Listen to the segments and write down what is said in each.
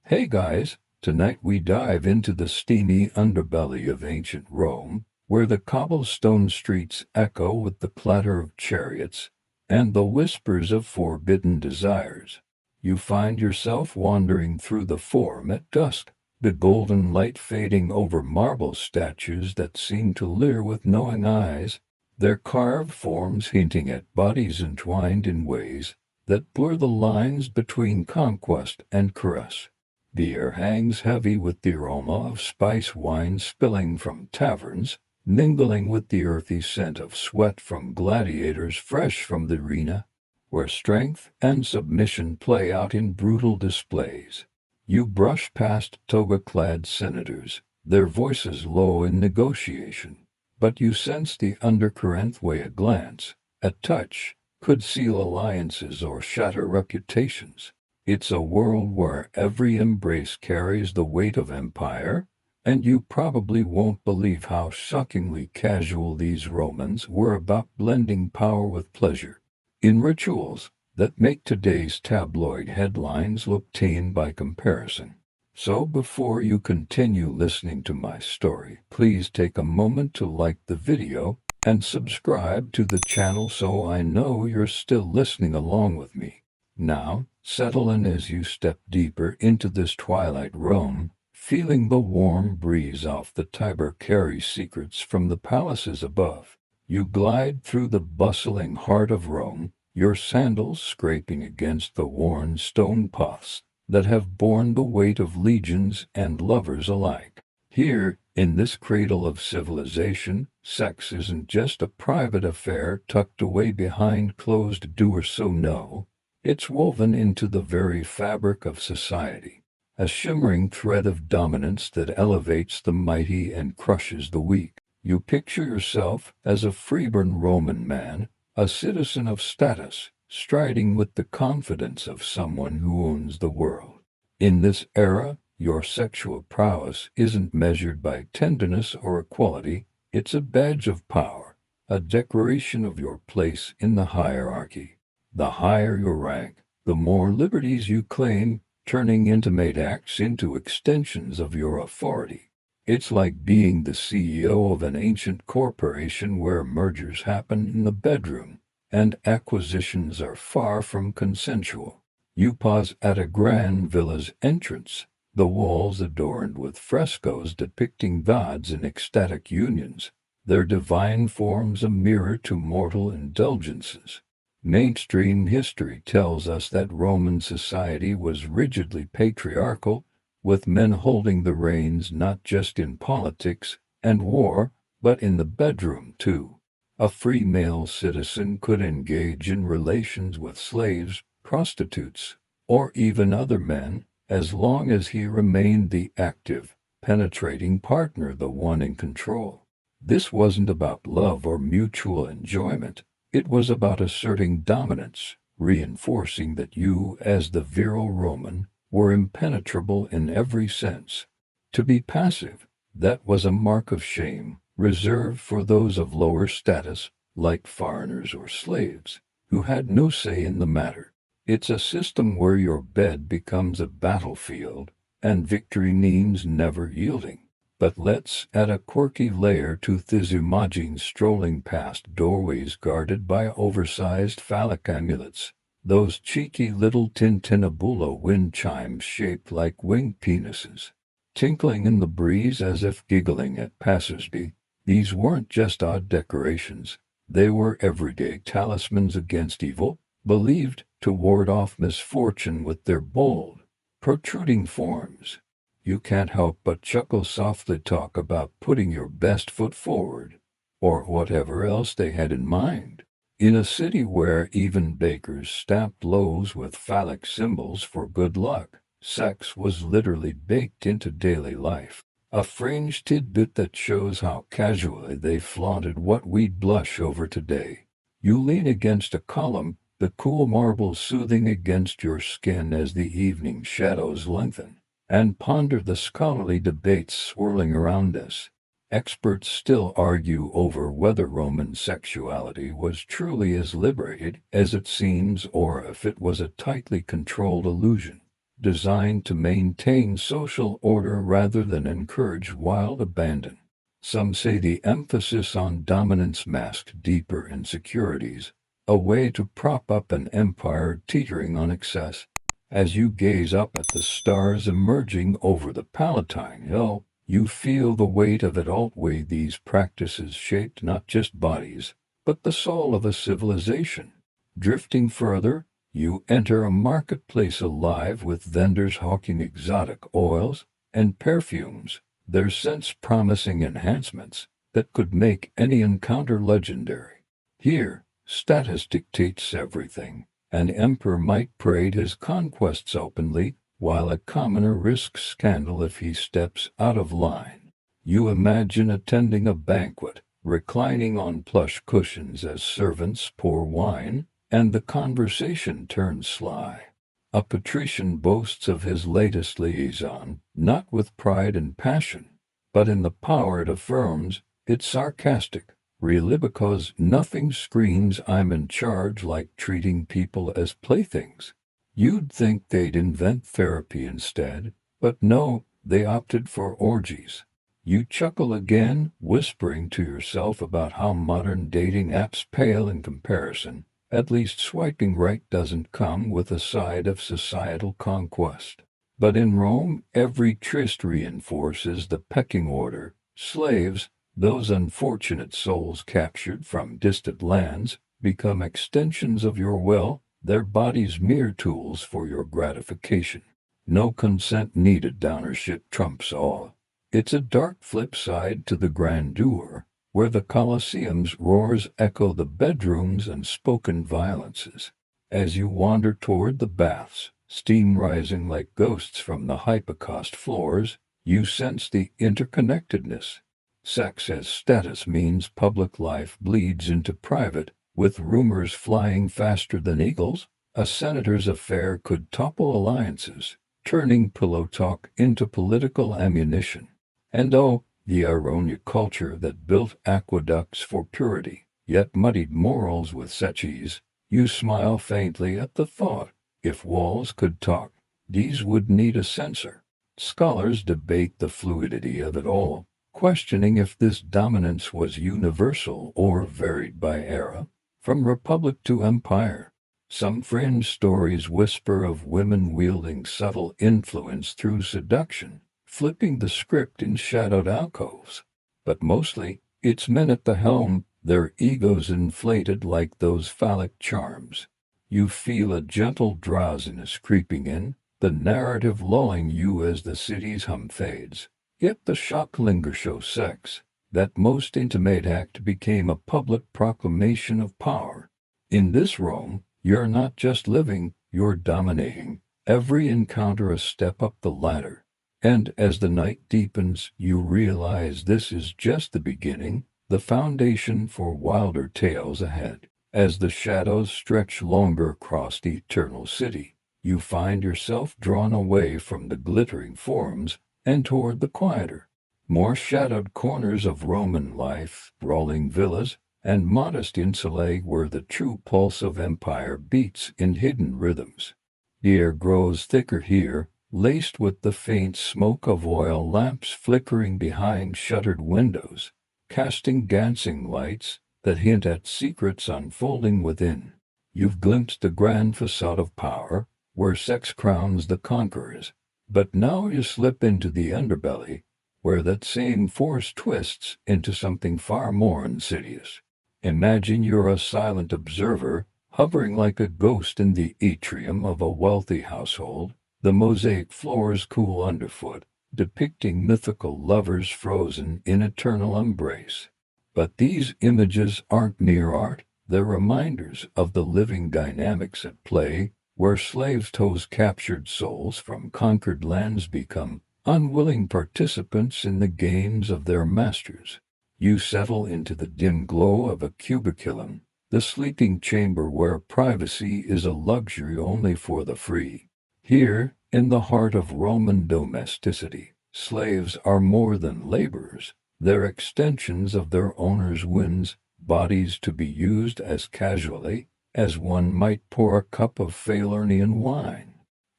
Hey guys, tonight we dive into the steamy underbelly of ancient Rome, where the cobblestone streets echo with the clatter of chariots and the whispers of forbidden desires. You find yourself wandering through the Forum at dusk, the golden light fading over marble statues that seem to leer with knowing eyes, their carved forms hinting at bodies entwined in ways that blur the lines between conquest and caress. The air hangs heavy with the aroma of spice wine spilling from taverns, mingling with the earthy scent of sweat from gladiators fresh from the arena, where strength and submission play out in brutal displays. You brush past toga-clad senators, their voices low in negotiation, but you sense the undercurrent way a glance, a touch, could seal alliances or shatter reputations. It's a world where every embrace carries the weight of empire, and you probably won't believe how shockingly casual these Romans were about blending power with pleasure in rituals that make today's tabloid headlines look tame by comparison. So before you continue listening to my story, please take a moment to like the video and subscribe to the channel so I know you're still listening along with me. Now, settle in as you step deeper into this twilight Rome, feeling the warm breeze off the Tiber carries secrets from the palaces above. You glide through the bustling heart of Rome, your sandals scraping against the worn stone paths that have borne the weight of legions and lovers alike. Here, in this cradle of civilization, sex isn't just a private affair tucked away behind closed doors, so no. It's woven into the very fabric of society, a shimmering thread of dominance that elevates the mighty and crushes the weak. You picture yourself as a freeborn Roman man, a citizen of status, striding with the confidence of someone who owns the world. In this era, your sexual prowess isn't measured by tenderness or equality, it's a badge of power, a declaration of your place in the hierarchy. The higher your rank, the more liberties you claim, turning intimate acts into extensions of your authority. It's like being the CEO of an ancient corporation where mergers happen in the bedroom and acquisitions are far from consensual. You pause at a grand villa's entrance, the walls adorned with frescoes depicting gods in ecstatic unions, their divine forms a mirror to mortal indulgences. Mainstream history tells us that Roman society was rigidly patriarchal, with men holding the reins not just in politics and war, but in the bedroom too. A free male citizen could engage in relations with slaves, prostitutes, or even other men, as long as he remained the active, penetrating partner, the one in control. This wasn't about love or mutual enjoyment. It was about asserting dominance, reinforcing that you, as the virile Roman, were impenetrable in every sense. To be passive, that was a mark of shame, reserved for those of lower status, like foreigners or slaves, who had no say in the matter. It's a system where your bed becomes a battlefield, and victory means never yielding. But let's add a quirky layer to this imagine strolling past doorways guarded by oversized phallic amulets, those cheeky little tintinnabullo wind chimes shaped like winged penises, tinkling in the breeze as if giggling at passersby. These weren't just odd decorations, they were everyday talismans against evil, believed to ward off misfortune with their bold, protruding forms. You can't help but chuckle softly, talk about putting your best foot forward, or whatever else they had in mind. In a city where even bakers stamped loaves with phallic symbols for good luck, sex was literally baked into daily life. A fringe tidbit that shows how casually they flaunted what we'd blush over today. You lean against a column, the cool marble soothing against your skin as the evening shadows lengthen, and ponder the scholarly debates swirling around us. Experts still argue over whether Roman sexuality was truly as liberated as it seems or if it was a tightly controlled illusion. designed to maintain social order rather than encourage wild abandon. Some say the emphasis on dominance masked deeper insecurities, a way to prop up an empire teetering on excess. As you gaze up at the stars emerging over the Palatine Hill, you feel the weight of it all. Way these practices shaped not just bodies, but the soul of a civilization. Drifting further, you enter a marketplace alive with vendors hawking exotic oils and perfumes, their scents promising enhancements that could make any encounter legendary. Here, status dictates everything. An emperor might parade his conquests openly, while a commoner risks scandal if he steps out of line. You imagine attending a banquet, reclining on plush cushions as servants pour wine, and the conversation turns sly. A patrician boasts of his latest liaison, not with pride and passion, but in the power it affirms. It's sarcastic, really, because nothing screams "I'm in charge" like treating people as playthings. You'd think they'd invent therapy instead, but no, they opted for orgies. You chuckle again, whispering to yourself about how modern dating apps pale in comparison. At least swiping right doesn't come with a side of societal conquest. But in Rome, every tryst reinforces the pecking order. Slaves, those unfortunate souls captured from distant lands, become extensions of your will, their bodies mere tools for your gratification. No consent needed. Downership trumps all. It's a dark flip side to the grandeur, where the Colosseum's roars echo the bedrooms and spoken violences. As you wander toward the baths, steam rising like ghosts from the hypocaust floors, you sense the interconnectedness. Sex as status means public life bleeds into private, with rumors flying faster than eagles. A senator's affair could topple alliances, turning pillow talk into political ammunition. And oh, the ironic culture that built aqueducts for purity, yet muddied morals with such ease. You smile faintly at the thought. If walls could talk, these would need a censor. Scholars debate the fluidity of it all, questioning if this dominance was universal or varied by era, from republic to empire. Some fringe stories whisper of women wielding subtle influence through seduction, flipping the script in shadowed alcoves. But mostly, it's men at the helm, their egos inflated like those phallic charms. You feel a gentle drowsiness creeping in, the narrative lulling you as the city's hum fades. Yet the shock lingers. Show sex, that most intimate act, became a public proclamation of power. In this Rome, you're not just living, you're dominating. Every encounter a step up the ladder. And as the night deepens, you realize this is just the beginning, the foundation for wilder tales ahead. As the shadows stretch longer across the eternal city, you find yourself drawn away from the glittering forums and toward the quieter, more shadowed corners of Roman life, sprawling villas, and modest insulae where the true pulse of empire beats in hidden rhythms. The air grows thicker here, laced with the faint smoke of oil lamps flickering behind shuttered windows, casting dancing lights that hint at secrets unfolding within. You've glimpsed the grand facade of power, where sex crowns the conquerors, but now you slip into the underbelly, where that same force twists into something far more insidious. Imagine you're a silent observer, hovering like a ghost in the atrium of a wealthy household, the mosaic floors cool underfoot, depicting mythical lovers frozen in eternal embrace. But these images aren't mere art, they're reminders of the living dynamics at play, where slaves' toes captured souls from conquered lands become unwilling participants in the games of their masters. You settle into the dim glow of a cubiculum, the sleeping chamber where privacy is a luxury only for the free. Here, in the heart of Roman domesticity, slaves are more than laborers. They're extensions of their owners' whims, bodies to be used as casually as one might pour a cup of Falernian wine.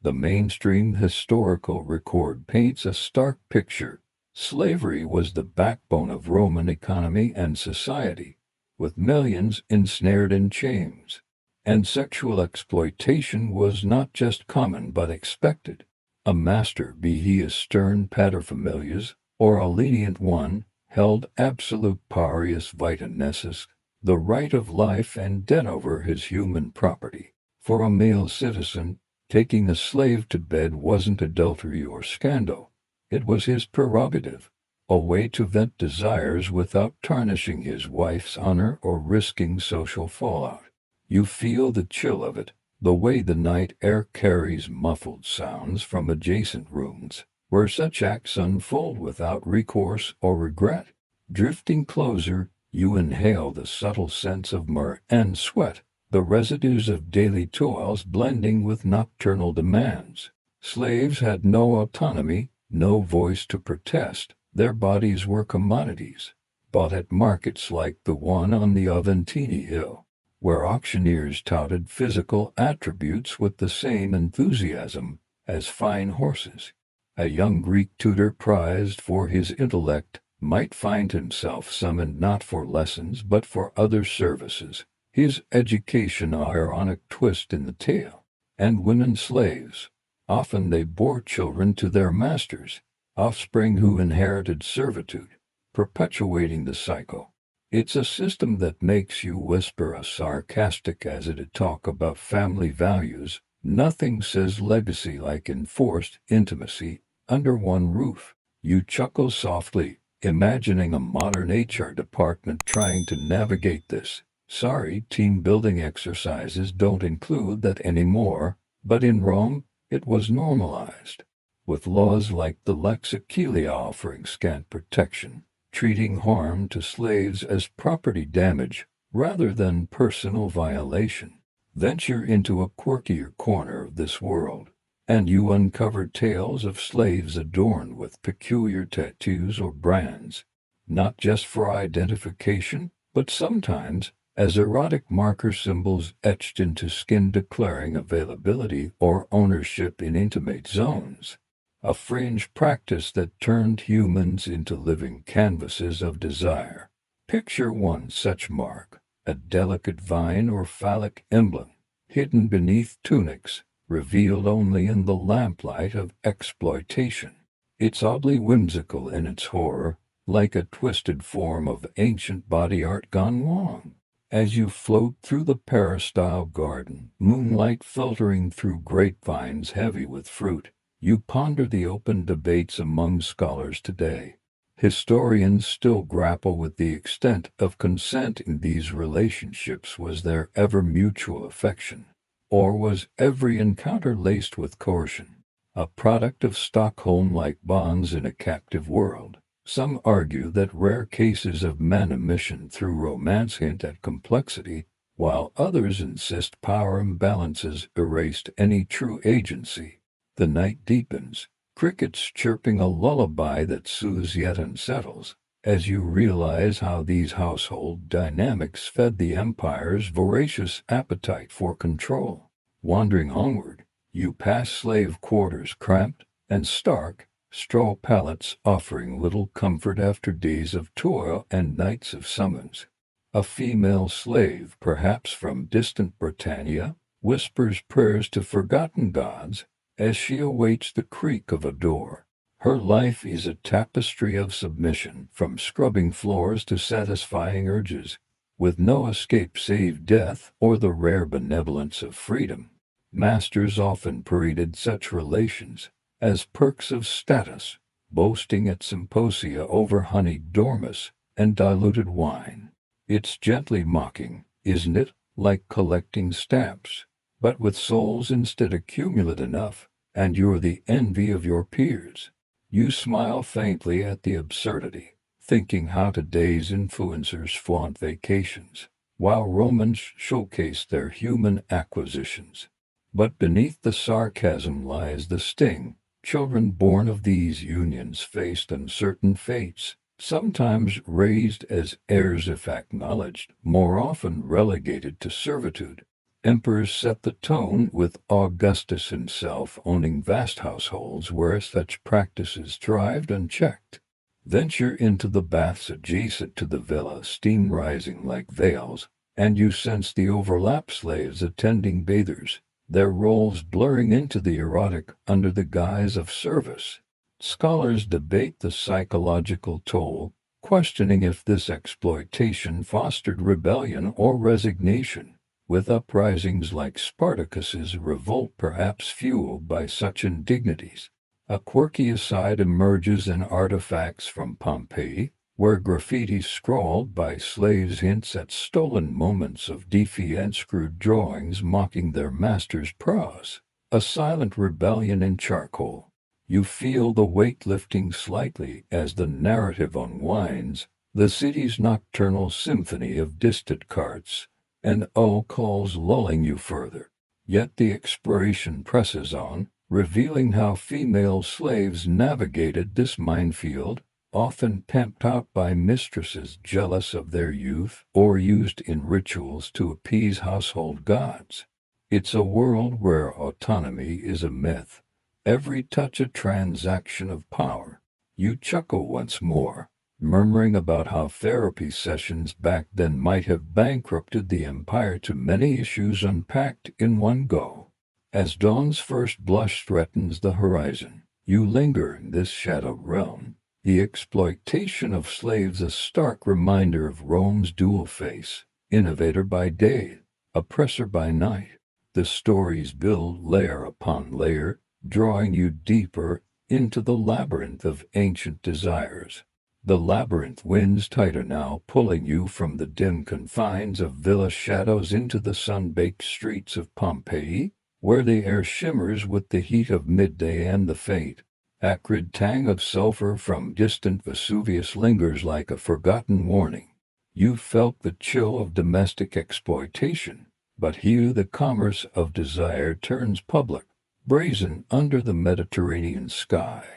The mainstream historical record paints a stark picture. Slavery was the backbone of Roman economy and society, with millions ensnared in chains. And sexual exploitation was not just common but expected. A master, be he a stern paterfamilias or a lenient one, held absolute parius vita nessus, the right of life and death over his human property. For a male citizen, taking a slave to bed wasn't adultery or scandal. It was his prerogative, a way to vent desires without tarnishing his wife's honor or risking social fallout. You feel the chill of it, the way the night air carries muffled sounds from adjacent rooms, where such acts unfold without recourse or regret. Drifting closer, you inhale the subtle scents of myrrh and sweat, the residues of daily toils blending with nocturnal demands. Slaves had no autonomy, no voice to protest. Their bodies were commodities, bought at markets like the one on the Aventini Hill, where auctioneers touted physical attributes with the same enthusiasm as fine horses. A young Greek tutor prized for his intellect might find himself summoned not for lessons but for other services, his education an ironic twist in the tale. And women slaves. Often they bore children to their masters, offspring who inherited servitude, perpetuating the cycle. It's a system that makes you whisper as sarcastic as it'd talk about family values. Nothing says legacy like enforced intimacy under one roof. You chuckle softly, imagining a modern HR department trying to navigate this. Sorry, team building exercises don't include that anymore, but in Rome, it was normalized, with laws like the Lex Aquilia offering scant protection, treating harm to slaves as property damage rather than personal violation. Venture into a quirkier corner of this world, and you uncover tales of slaves adorned with peculiar tattoos or brands, not just for identification, but sometimes as erotic marker symbols etched into skin declaring availability or ownership in intimate zones. A fringe practice that turned humans into living canvases of desire. Picture one such mark, a delicate vine or phallic emblem, hidden beneath tunics, revealed only in the lamplight of exploitation. It's oddly whimsical in its horror, like a twisted form of ancient body art gone wrong. As you float through the peristyle garden, moonlight filtering through grapevines heavy with fruit, you ponder the open debates among scholars today. Historians still grapple with the extent of consent in these relationships. Was there ever mutual affection? Or was every encounter laced with coercion? A product of Stockholm-like bonds in a captive world. Some argue that rare cases of manumission through romance hint at complexity, while others insist power imbalances erased any true agency. The night deepens, crickets chirping a lullaby that soothes yet unsettles, as you realize how these household dynamics fed the empire's voracious appetite for control. Wandering onward, you pass slave quarters cramped and stark, straw pallets offering little comfort after days of toil and nights of summons. A female slave, perhaps from distant Britannia, whispers prayers to forgotten gods as she awaits the creak of a door. Her life is a tapestry of submission, from scrubbing floors to satisfying urges, with no escape save death or the rare benevolence of freedom. Masters often paraded such relations as perks of status, boasting at symposia over honeyed dormice and diluted wine. It's gently mocking, isn't it, like collecting stamps, but with souls instead accumulate enough, and you're the envy of your peers. You smile faintly at the absurdity, thinking how today's influencers flaunt vacations, while Romans showcase their human acquisitions. But beneath the sarcasm lies the sting. Children born of these unions faced uncertain fates, sometimes raised as heirs if acknowledged, more often relegated to servitude. Emperors set the tone, with Augustus himself owning vast households where such practices thrived unchecked. Venture into the baths adjacent to the villa, steam rising like veils, and you sense the overlap, slaves attending bathers, their roles blurring into the erotic under the guise of service. Scholars debate the psychological toll, questioning if this exploitation fostered rebellion or resignation, with uprisings like Spartacus's revolt perhaps fueled by such indignities. A quirky aside emerges in artifacts from Pompeii, where graffiti scrawled by slaves hints at stolen moments of defeat and screwed drawings mocking their master's prowess. A silent rebellion in charcoal. You feel the weight lifting slightly as the narrative unwinds, the city's nocturnal symphony of distant carts and calls lulling you further. Yet the exploration presses on, revealing how female slaves navigated this minefield, often pimped out by mistresses jealous of their youth or used in rituals to appease household gods. It's a world where autonomy is a myth, every touch a transaction of power. You chuckle once more, murmuring about how therapy sessions back then might have bankrupted the empire, to many issues unpacked in one go. As dawn's first blush threatens the horizon, you linger in this shadowed realm, the exploitation of slaves a stark reminder of Rome's dual face, innovator by day, oppressor by night. The stories build layer upon layer, drawing you deeper into the labyrinth of ancient desires. The labyrinth winds tighter now, pulling you from the dim confines of villa shadows into the sun-baked streets of Pompeii, where the air shimmers with the heat of midday and the faint, acrid tang of sulfur from distant Vesuvius lingers like a forgotten warning. You felt the chill of domestic exploitation, but here the commerce of desire turns public, brazen under the Mediterranean sky.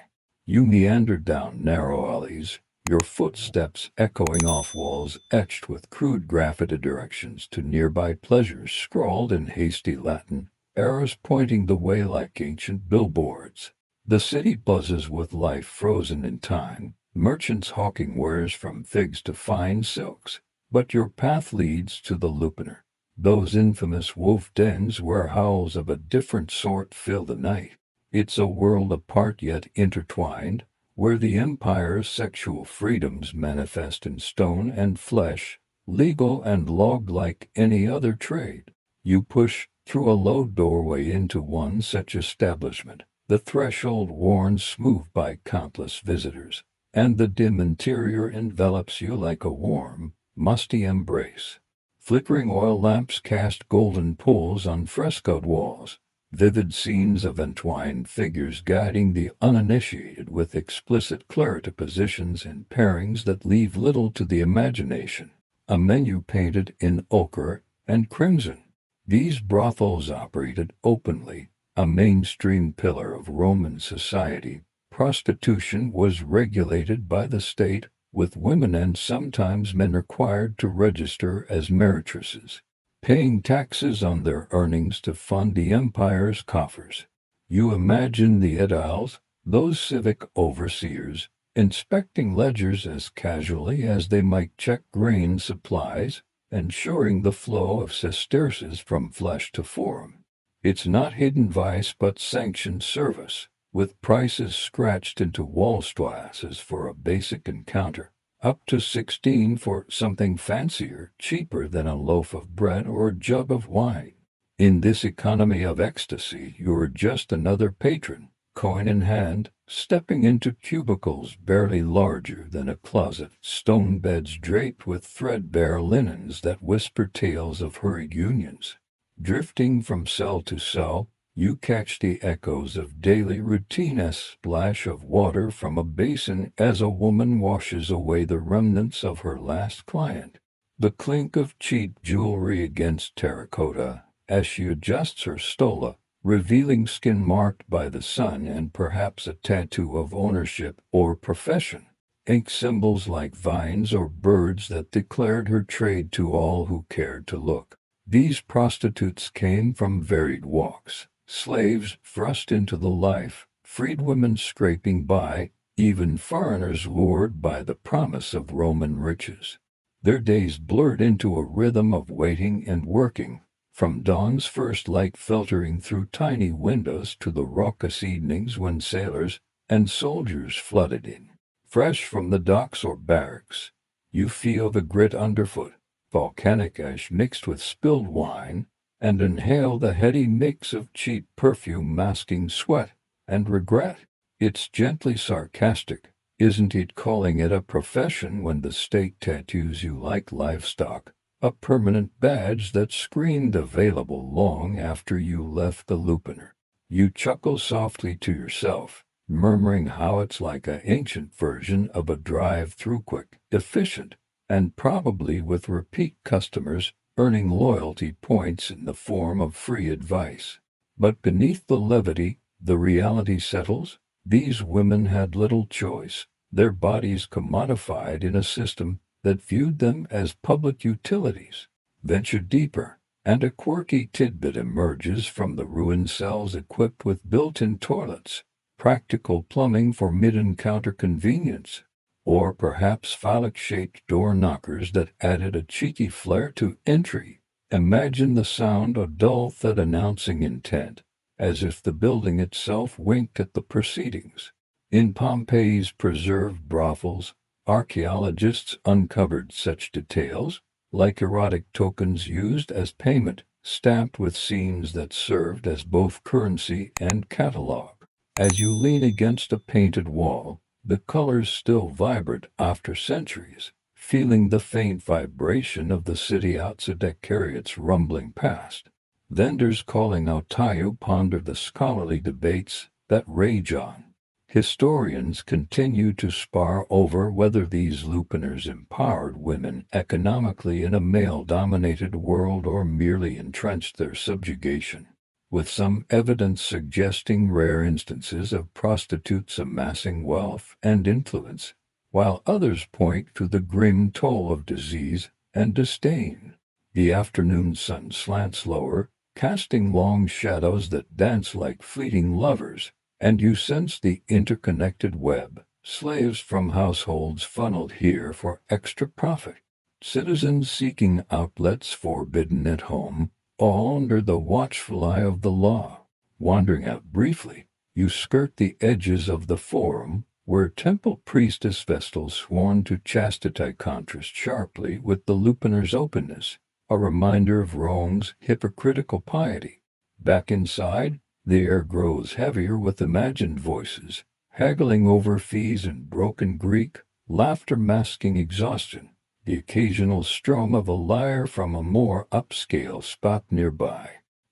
You meander down narrow alleys, your footsteps echoing off walls etched with crude graffiti directions to nearby pleasures scrawled in hasty Latin, arrows pointing the way like ancient billboards. The city buzzes with life frozen in time, merchants hawking wares from figs to fine silks, but your path leads to the Lupanar, those infamous wolf dens where howls of a different sort fill the night. It's a world apart yet intertwined, where the empire's sexual freedoms manifest in stone and flesh, legal and logged like any other trade. You push through a low doorway into one such establishment, the threshold worn smooth by countless visitors, and the dim interior envelops you like a warm, musty embrace. Flickering oil lamps cast golden pools on frescoed walls, vivid scenes of entwined figures guiding the uninitiated with explicit positions and pairings that leave little to the imagination. A menu painted in ochre and crimson. These brothels operated openly, a mainstream pillar of Roman society. Prostitution was regulated by the state, with women and sometimes men required to register as meretresses, paying taxes on their earnings to fund the empire's coffers. You imagine the ediles, those civic overseers, inspecting ledgers as casually as they might check grain supplies, ensuring the flow of sesterces from flesh to forum. It's not hidden vice but sanctioned service, with prices scratched into wallstraßes for a basic encounter, up to 16 for something fancier, cheaper than a loaf of bread or a jug of wine. In this economy of ecstasy, you're just another patron, coin in hand, stepping into cubicles barely larger than a closet, stone beds draped with threadbare linens that whisper tales of hurried unions. Drifting from cell to cell, you catch the echoes of daily routine, a splash of water from a basin as a woman washes away the remnants of her last client, the clink of cheap jewelry against terracotta as she adjusts her stola, revealing skin marked by the sun and perhaps a tattoo of ownership or profession, ink symbols like vines or birds that declared her trade to all who cared to look. These prostitutes came from varied walks, slaves thrust into the life, freedwomen scraping by, even foreigners lured by the promise of Roman riches. Their days blurred into a rhythm of waiting and working, from dawn's first light filtering through tiny windows to the raucous evenings when sailors and soldiers flooded in. Fresh from the docks or barracks, you feel the grit underfoot, volcanic ash mixed with spilled wine, and inhale the heady mix of cheap perfume masking sweat and regret. It's gently sarcastic, isn't it, calling it a profession when the state tattoos you like livestock, a permanent badge that screamed available long after you left the Lupaner. You chuckle softly to yourself, murmuring how it's like an ancient version of a drive-through, quick, efficient, and probably with repeat customers earning loyalty points in the form of free advice. But beneath the levity, the reality settles. These women had little choice, their bodies commodified in a system that viewed them as public utilities. Venture deeper, and a quirky tidbit emerges from the ruined cells equipped with built-in toilets, practical plumbing for mid-encounter convenience, or perhaps phallic-shaped door knockers that added a cheeky flair to entry. Imagine the sound of dull thud announcing intent, as if the building itself winked at the proceedings. In Pompeii's preserved brothels, archaeologists uncovered such details, like erotic tokens used as payment, stamped with scenes that served as both currency and catalog. As you lean against a painted wall, the colors still vibrant after centuries, feeling the faint vibration of the city outside that chariots rumbling past. Vendors calling out you ponder the scholarly debates that rage on. Historians continue to spar over whether these Lupaners empowered women economically in a male-dominated world or merely entrenched their subjugation, with some evidence suggesting rare instances of prostitutes amassing wealth and influence, while others point to the grim toll of disease and disdain. The afternoon sun slants lower, casting long shadows that dance like fleeting lovers, and you sense the interconnected web, slaves from households funneled here for extra profit, citizens seeking outlets forbidden at home, all under the watchful eye of the law. Wandering out briefly, you skirt the edges of the forum, where temple priestess Vestal sworn to chastity contrast sharply with the Lupaner's openness, a reminder of Rome's hypocritical piety. Back inside, the air grows heavier with imagined voices, haggling over fees in broken Greek, laughter masking exhaustion, the occasional strum of a lyre from a more upscale spot nearby.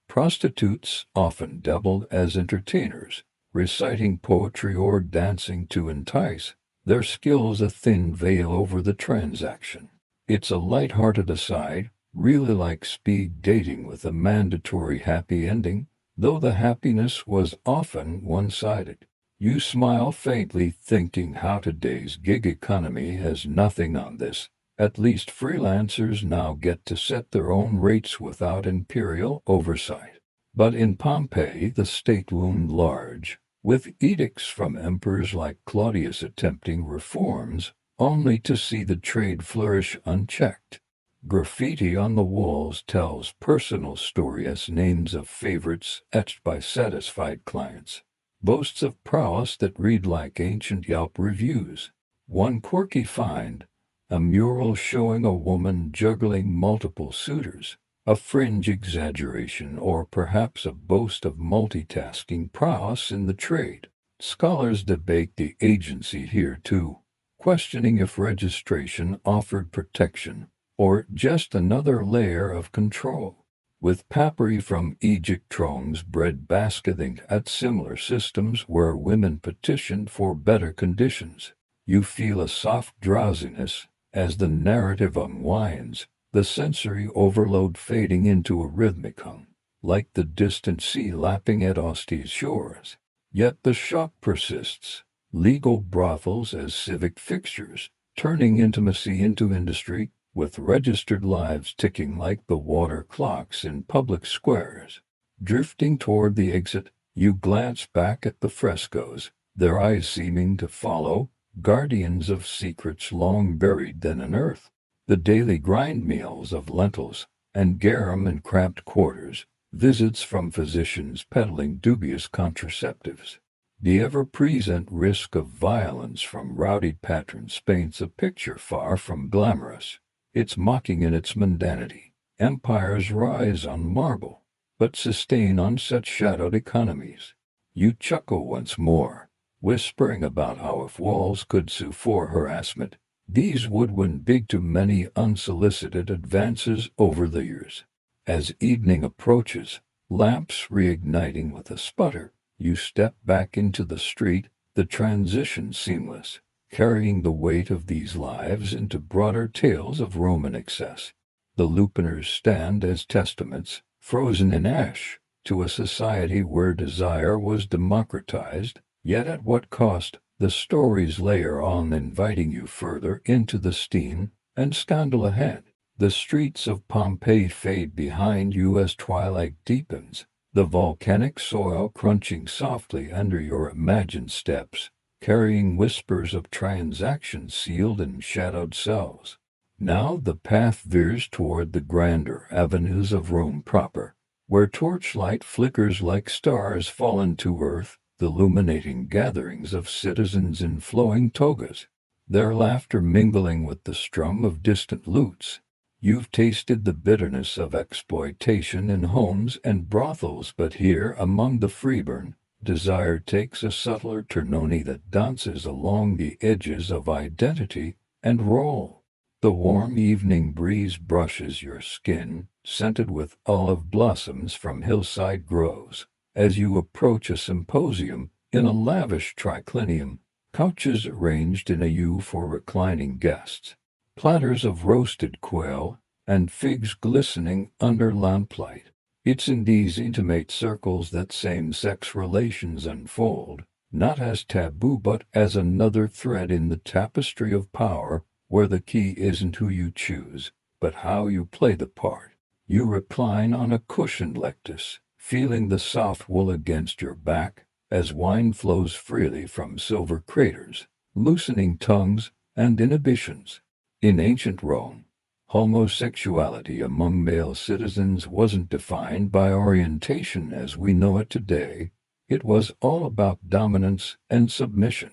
Prostitutes often doubled as entertainers, reciting poetry or dancing to entice, their skills a thin veil over the transaction. It's a light-hearted aside, really like speed dating with a mandatory happy ending, though the happiness was often one-sided. You smile faintly, thinking how today's gig economy has nothing on this. At least freelancers now get to set their own rates without imperial oversight. But in Pompeii the state loomed large, with edicts from emperors like Claudius attempting reforms, only to see the trade flourish unchecked. Graffiti on the walls tells personal stories, names of favorites etched by satisfied clients, boasts of prowess that read like ancient Yelp reviews. One quirky find, a mural showing a woman juggling multiple suitors, a fringe exaggeration or perhaps a boast of multitasking prowess in the trade. Scholars debate the agency here too, questioning if registration offered protection or just another layer of control. With papyri from Egypt thrones breadbasketing at similar systems where women petitioned for better conditions, you feel a soft drowsiness as the narrative unwinds, the sensory overload fading into a rhythmic hum, like the distant sea lapping at Ostia's shores. Yet the shock persists. Legal brothels as civic fixtures, turning intimacy into industry, with registered lives ticking like the water clocks in public squares. Drifting toward the exit, you glance back at the frescoes, their eyes seeming to follow, guardians of secrets long buried then unearthed. The daily grind meals of lentils and garum in cramped quarters, visits from physicians peddling dubious contraceptives. The ever-present risk of violence from rowdy patrons paints a picture far from glamorous. It's mocking in its mundanity. Empires rise on marble, but sustain on such shadowed economies. You chuckle once more, whispering about how if walls could sue for harassment, these would win big to many unsolicited advances over the years. As evening approaches, lamps reigniting with a sputter, you step back into the street, the transition seamless, carrying the weight of these lives into broader tales of Roman excess. The Lupiners stand as testaments, frozen in ash, to a society where desire was democratized, yet at what cost? The stories layer on, inviting you further into the steam and scandal ahead. The streets of Pompeii fade behind you as twilight deepens, the volcanic soil crunching softly under your imagined steps, carrying whispers of transactions sealed in shadowed cells. Now the path veers toward the grander avenues of Rome proper, where torchlight flickers like stars fallen to earth, illuminating gatherings of citizens in flowing togas, their laughter mingling with the strum of distant lutes. You've tasted the bitterness of exploitation in homes and brothels, but here among the freeborn, desire takes a subtler tournoni that dances along the edges of identity and role. The warm evening breeze brushes your skin, scented with olive blossoms from hillside groves, as you approach a symposium in a lavish triclinium, couches arranged in a U for reclining guests, platters of roasted quail, and figs glistening under lamplight. It's in these intimate circles that same-sex relations unfold, not as taboo but as another thread in the tapestry of power, where the key isn't who you choose, but how you play the part. You recline on a cushioned lectus, feeling the soft wool against your back, as wine flows freely from silver craters, loosening tongues and inhibitions. In ancient Rome, homosexuality among male citizens wasn't defined by orientation as we know it today. It was all about dominance and submission,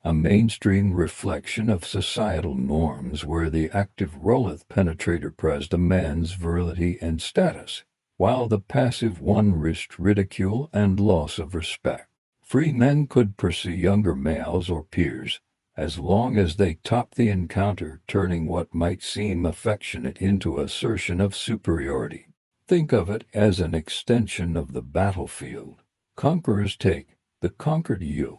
a mainstream reflection of societal norms where the active rolleth penetrator pressed a man's virility and status, while the passive one risked ridicule and loss of respect. Free men could pursue younger males or peers, as long as they topped the encounter, turning what might seem affectionate into assertion of superiority. Think of it as an extension of the battlefield. Conquerors take, the conquered yield.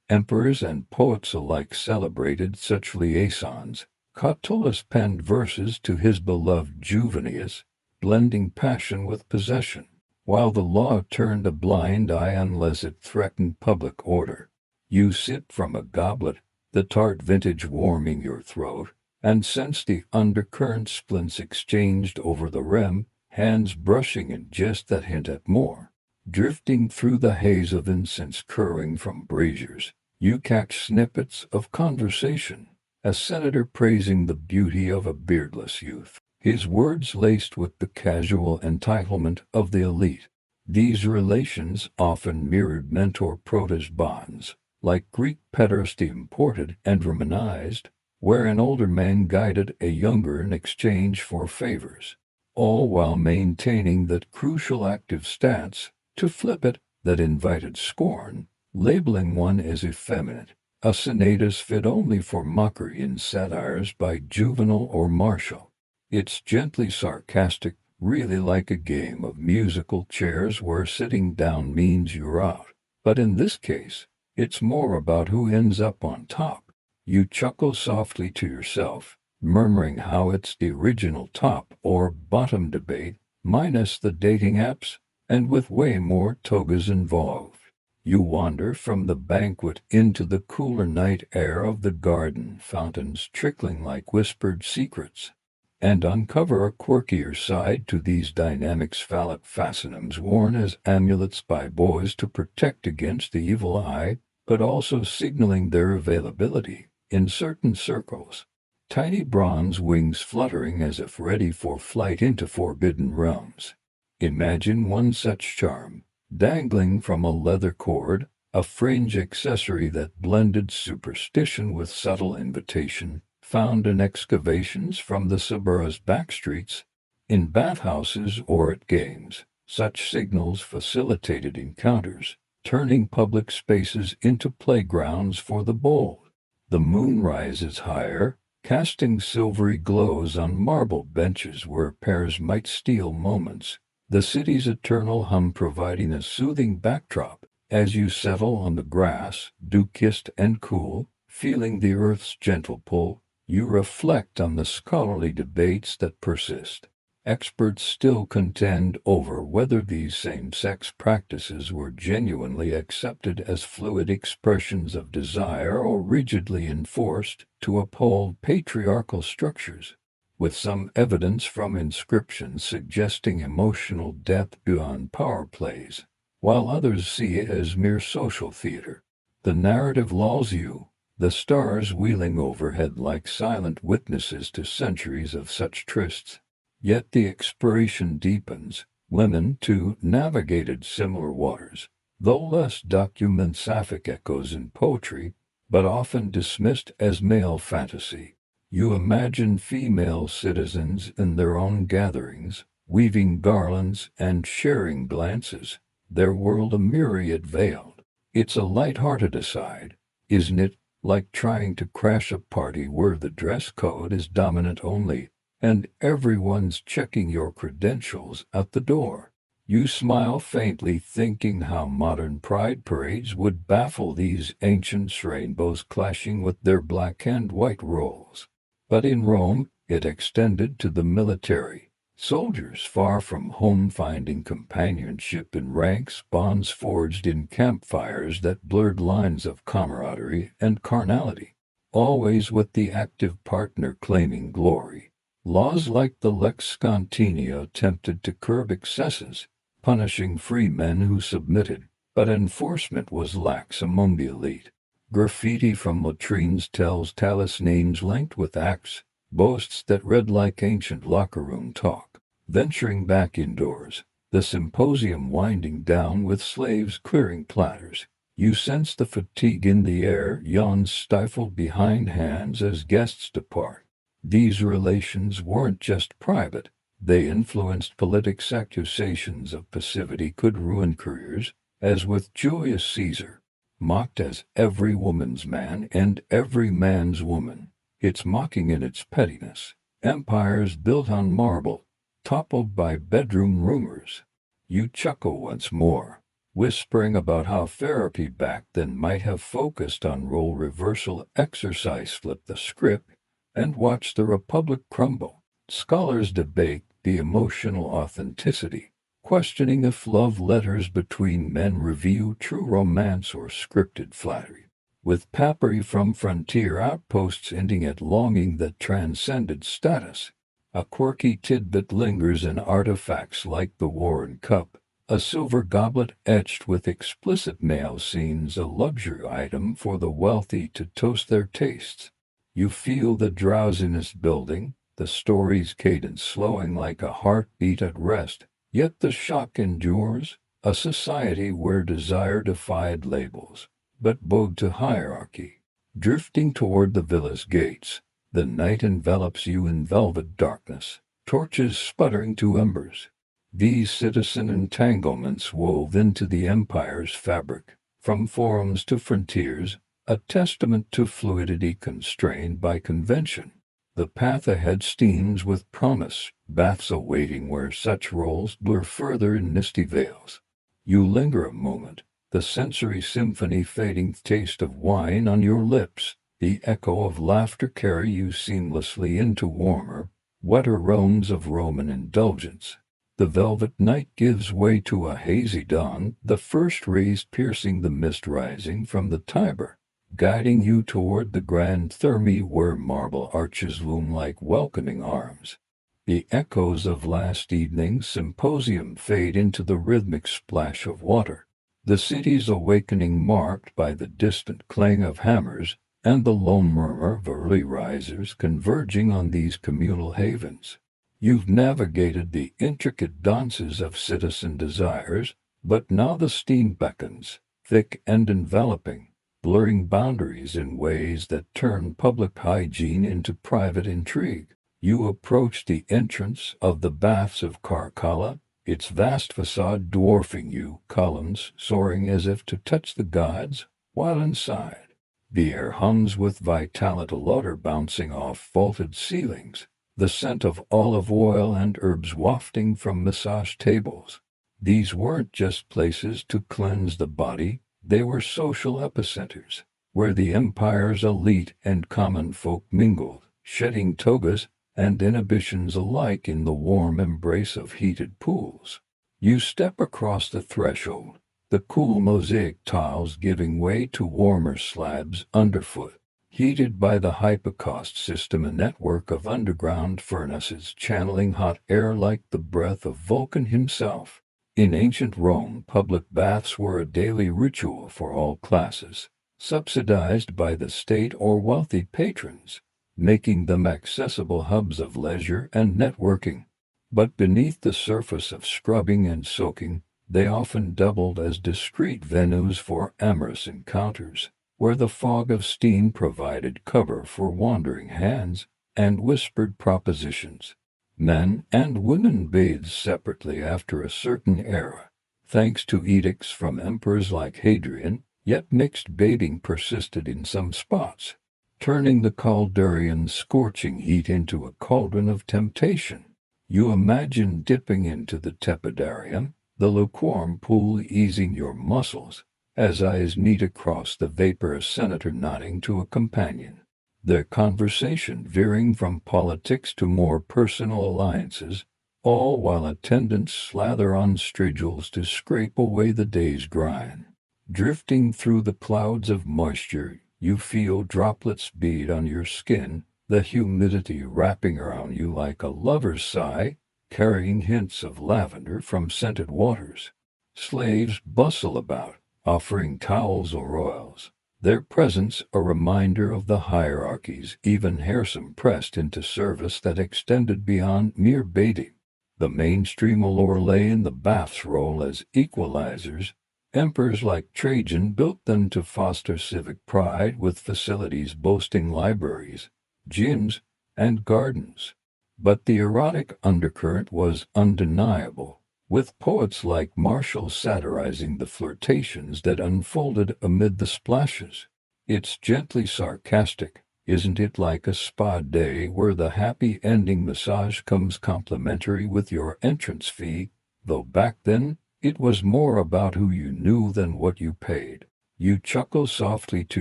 Emperors and poets alike celebrated such liaisons. Catullus penned verses to his beloved Juvenius, blending passion with possession, while the law turned a blind eye unless it threatened public order. You sip from a goblet, the tart vintage warming your throat, and sense the undercurrent splints exchanged over the rim, hands brushing in jest that hint at more. Drifting through the haze of incense curling from braziers, you catch snippets of conversation, a senator praising the beauty of a beardless youth, his words laced with the casual entitlement of the elite. These relations often mirrored mentor-protege bonds, like Greek pederasty imported and Romanized, where an older man guided a younger in exchange for favors, all while maintaining that crucial active stance, to flip it, that invited scorn, labeling one as effeminate, a senatus fit only for mockery in satires by Juvenal or Martial. It's gently sarcastic, really like a game of musical chairs where sitting down means you're out. But in this case, it's more about who ends up on top. You chuckle softly to yourself, murmuring how it's the original top or bottom debate, minus the dating apps, and with way more togas involved. You wander from the banquet into the cooler night air of the garden, fountains trickling like whispered secrets. and uncover a quirkier side to these dynamic phallic fascinums worn as amulets by boys to protect against the evil eye, but also signaling their availability in certain circles. Tiny bronze wings fluttering as if ready for flight into forbidden realms. Imagine one such charm, dangling from a leather cord, a fringe accessory that blended superstition with subtle invitation, found in excavations from the suburb's backstreets, in bathhouses or at games. Such signals facilitated encounters, turning public spaces into playgrounds for the bold. The moon rises higher, casting silvery glows on marble benches where pairs might steal moments, the city's eternal hum providing a soothing backdrop. As you settle on the grass, dew-kissed and cool, feeling the earth's gentle pull, you reflect on the scholarly debates that persist. Experts still contend over whether these same-sex practices were genuinely accepted as fluid expressions of desire or rigidly enforced to uphold patriarchal structures, with some evidence from inscriptions suggesting emotional depth beyond power plays, while others see it as mere social theater. The narrative lulls you, the stars wheeling overhead like silent witnesses to centuries of such trysts. Yet the exploration deepens. Women, too, navigated similar waters, though less document sapphic echoes in poetry, but often dismissed as male fantasy. You imagine female citizens in their own gatherings, weaving garlands and sharing glances, their world a myriad veiled. It's a light-hearted aside, isn't it, like trying to crash a party where the dress code is dominant only, and everyone's checking your credentials at the door. You smile faintly, thinking how modern pride parades would baffle these ancient rainbows clashing with their black and white roles. But in Rome, it extended to the military. Soldiers far from home finding companionship in ranks, bonds forged in campfires that blurred lines of camaraderie and carnality, always with the active partner claiming glory. Laws like the Lex Scontinia attempted to curb excesses, punishing free men who submitted, but enforcement was lax among the elite. Graffiti from latrines tells Talus names linked with acts, boasts that read like ancient locker room talk. Venturing back indoors, the symposium winding down with slaves clearing platters, you sense the fatigue in the air, yawns stifled behind hands as guests depart. These relations weren't just private, they influenced politics. Accusations of passivity could ruin careers, as with Julius Caesar, mocked as every woman's man and every man's woman. It's mocking in its pettiness. Empires built on marble, toppled by bedroom rumors. You chuckle once more, whispering about how therapy back then might have focused on role reversal. Exercise. Flip the script and watch the republic crumble. Scholars debate the emotional authenticity, questioning if love letters between men reveal true romance or scripted flattery, with papyri from frontier outposts hinting at longing that transcended status. A quirky tidbit lingers in artifacts like the Warren Cup, a silver goblet etched with explicit male scenes, a luxury item for the wealthy to toast their tastes. You feel the drowsiness building, the story's cadence slowing like a heartbeat at rest, yet the shock endures. A society where desire defied labels, but bowed to hierarchy. Drifting toward the villa's gates, the night envelops you in velvet darkness, torches sputtering to embers. These citizen entanglements wove into the empire's fabric, from forums to frontiers, a testament to fluidity constrained by convention. The path ahead steams with promise, baths awaiting where such roles blur further in misty veils. You linger a moment, the sensory symphony fading, taste of wine on your lips, the echo of laughter carry you seamlessly into warmer, wetter realms of Roman indulgence. The velvet night gives way to a hazy dawn, the first rays piercing the mist rising from the Tiber, guiding you toward the Grand Thermae where marble arches loom like welcoming arms. The echoes of last evening's symposium fade into the rhythmic splash of water, the city's awakening marked by the distant clang of hammers and the low murmur of early risers converging on these communal havens. You've navigated the intricate dances of citizen desires, but now the steam beckons, thick and enveloping, blurring boundaries in ways that turn public hygiene into private intrigue. You approach the entrance of the Baths of Karkala, its vast facade dwarfing you, columns soaring as if to touch the gods, while inside, the air hums with vitality, water bouncing off vaulted ceilings, the scent of olive oil and herbs wafting from massage tables. These weren't just places to cleanse the body, they were social epicenters, where the empire's elite and common folk mingled, shedding togas and inhibitions alike in the warm embrace of heated pools. You step across the threshold, the cool mosaic tiles giving way to warmer slabs underfoot, heated by the hypocaust system, a network of underground furnaces channeling hot air like the breath of Vulcan himself. In ancient Rome, public baths were a daily ritual for all classes, subsidized by the state or wealthy patrons, making them accessible hubs of leisure and networking. But beneath the surface of scrubbing and soaking, they often doubled as discreet venues for amorous encounters, where the fog of steam provided cover for wandering hands and whispered propositions. Men and women bathed separately after a certain era, thanks to edicts from emperors like Hadrian, yet mixed bathing persisted in some spots, turning the Caldurian scorching heat into a cauldron of temptation. You imagine dipping into the tepidarium, the lukewarm pool easing your muscles, as eyes meet across the vaporous senator nodding to a companion, their conversation veering from politics to more personal alliances, all while attendants slather on strigils to scrape away the day's grind. Drifting through the clouds of moisture, you feel droplets bead on your skin, the humidity wrapping around you like a lover's sigh, carrying hints of lavender from scented waters. Slaves bustle about, offering towels or oils, their presence a reminder of the hierarchies, even Harrison pressed into service that extended beyond mere bathing. The mainstream allure lay in the bath's role as equalizers. Emperors like Trajan built them to foster civic pride, with facilities boasting libraries, gyms, and gardens. But the erotic undercurrent was undeniable, with poets like Martial satirizing the flirtations that unfolded amid the splashes. It's gently sarcastic, isn't it, like a spa day where the happy ending massage comes complimentary with your entrance fee, though back then, it was more about who you knew than what you paid. You chuckle softly to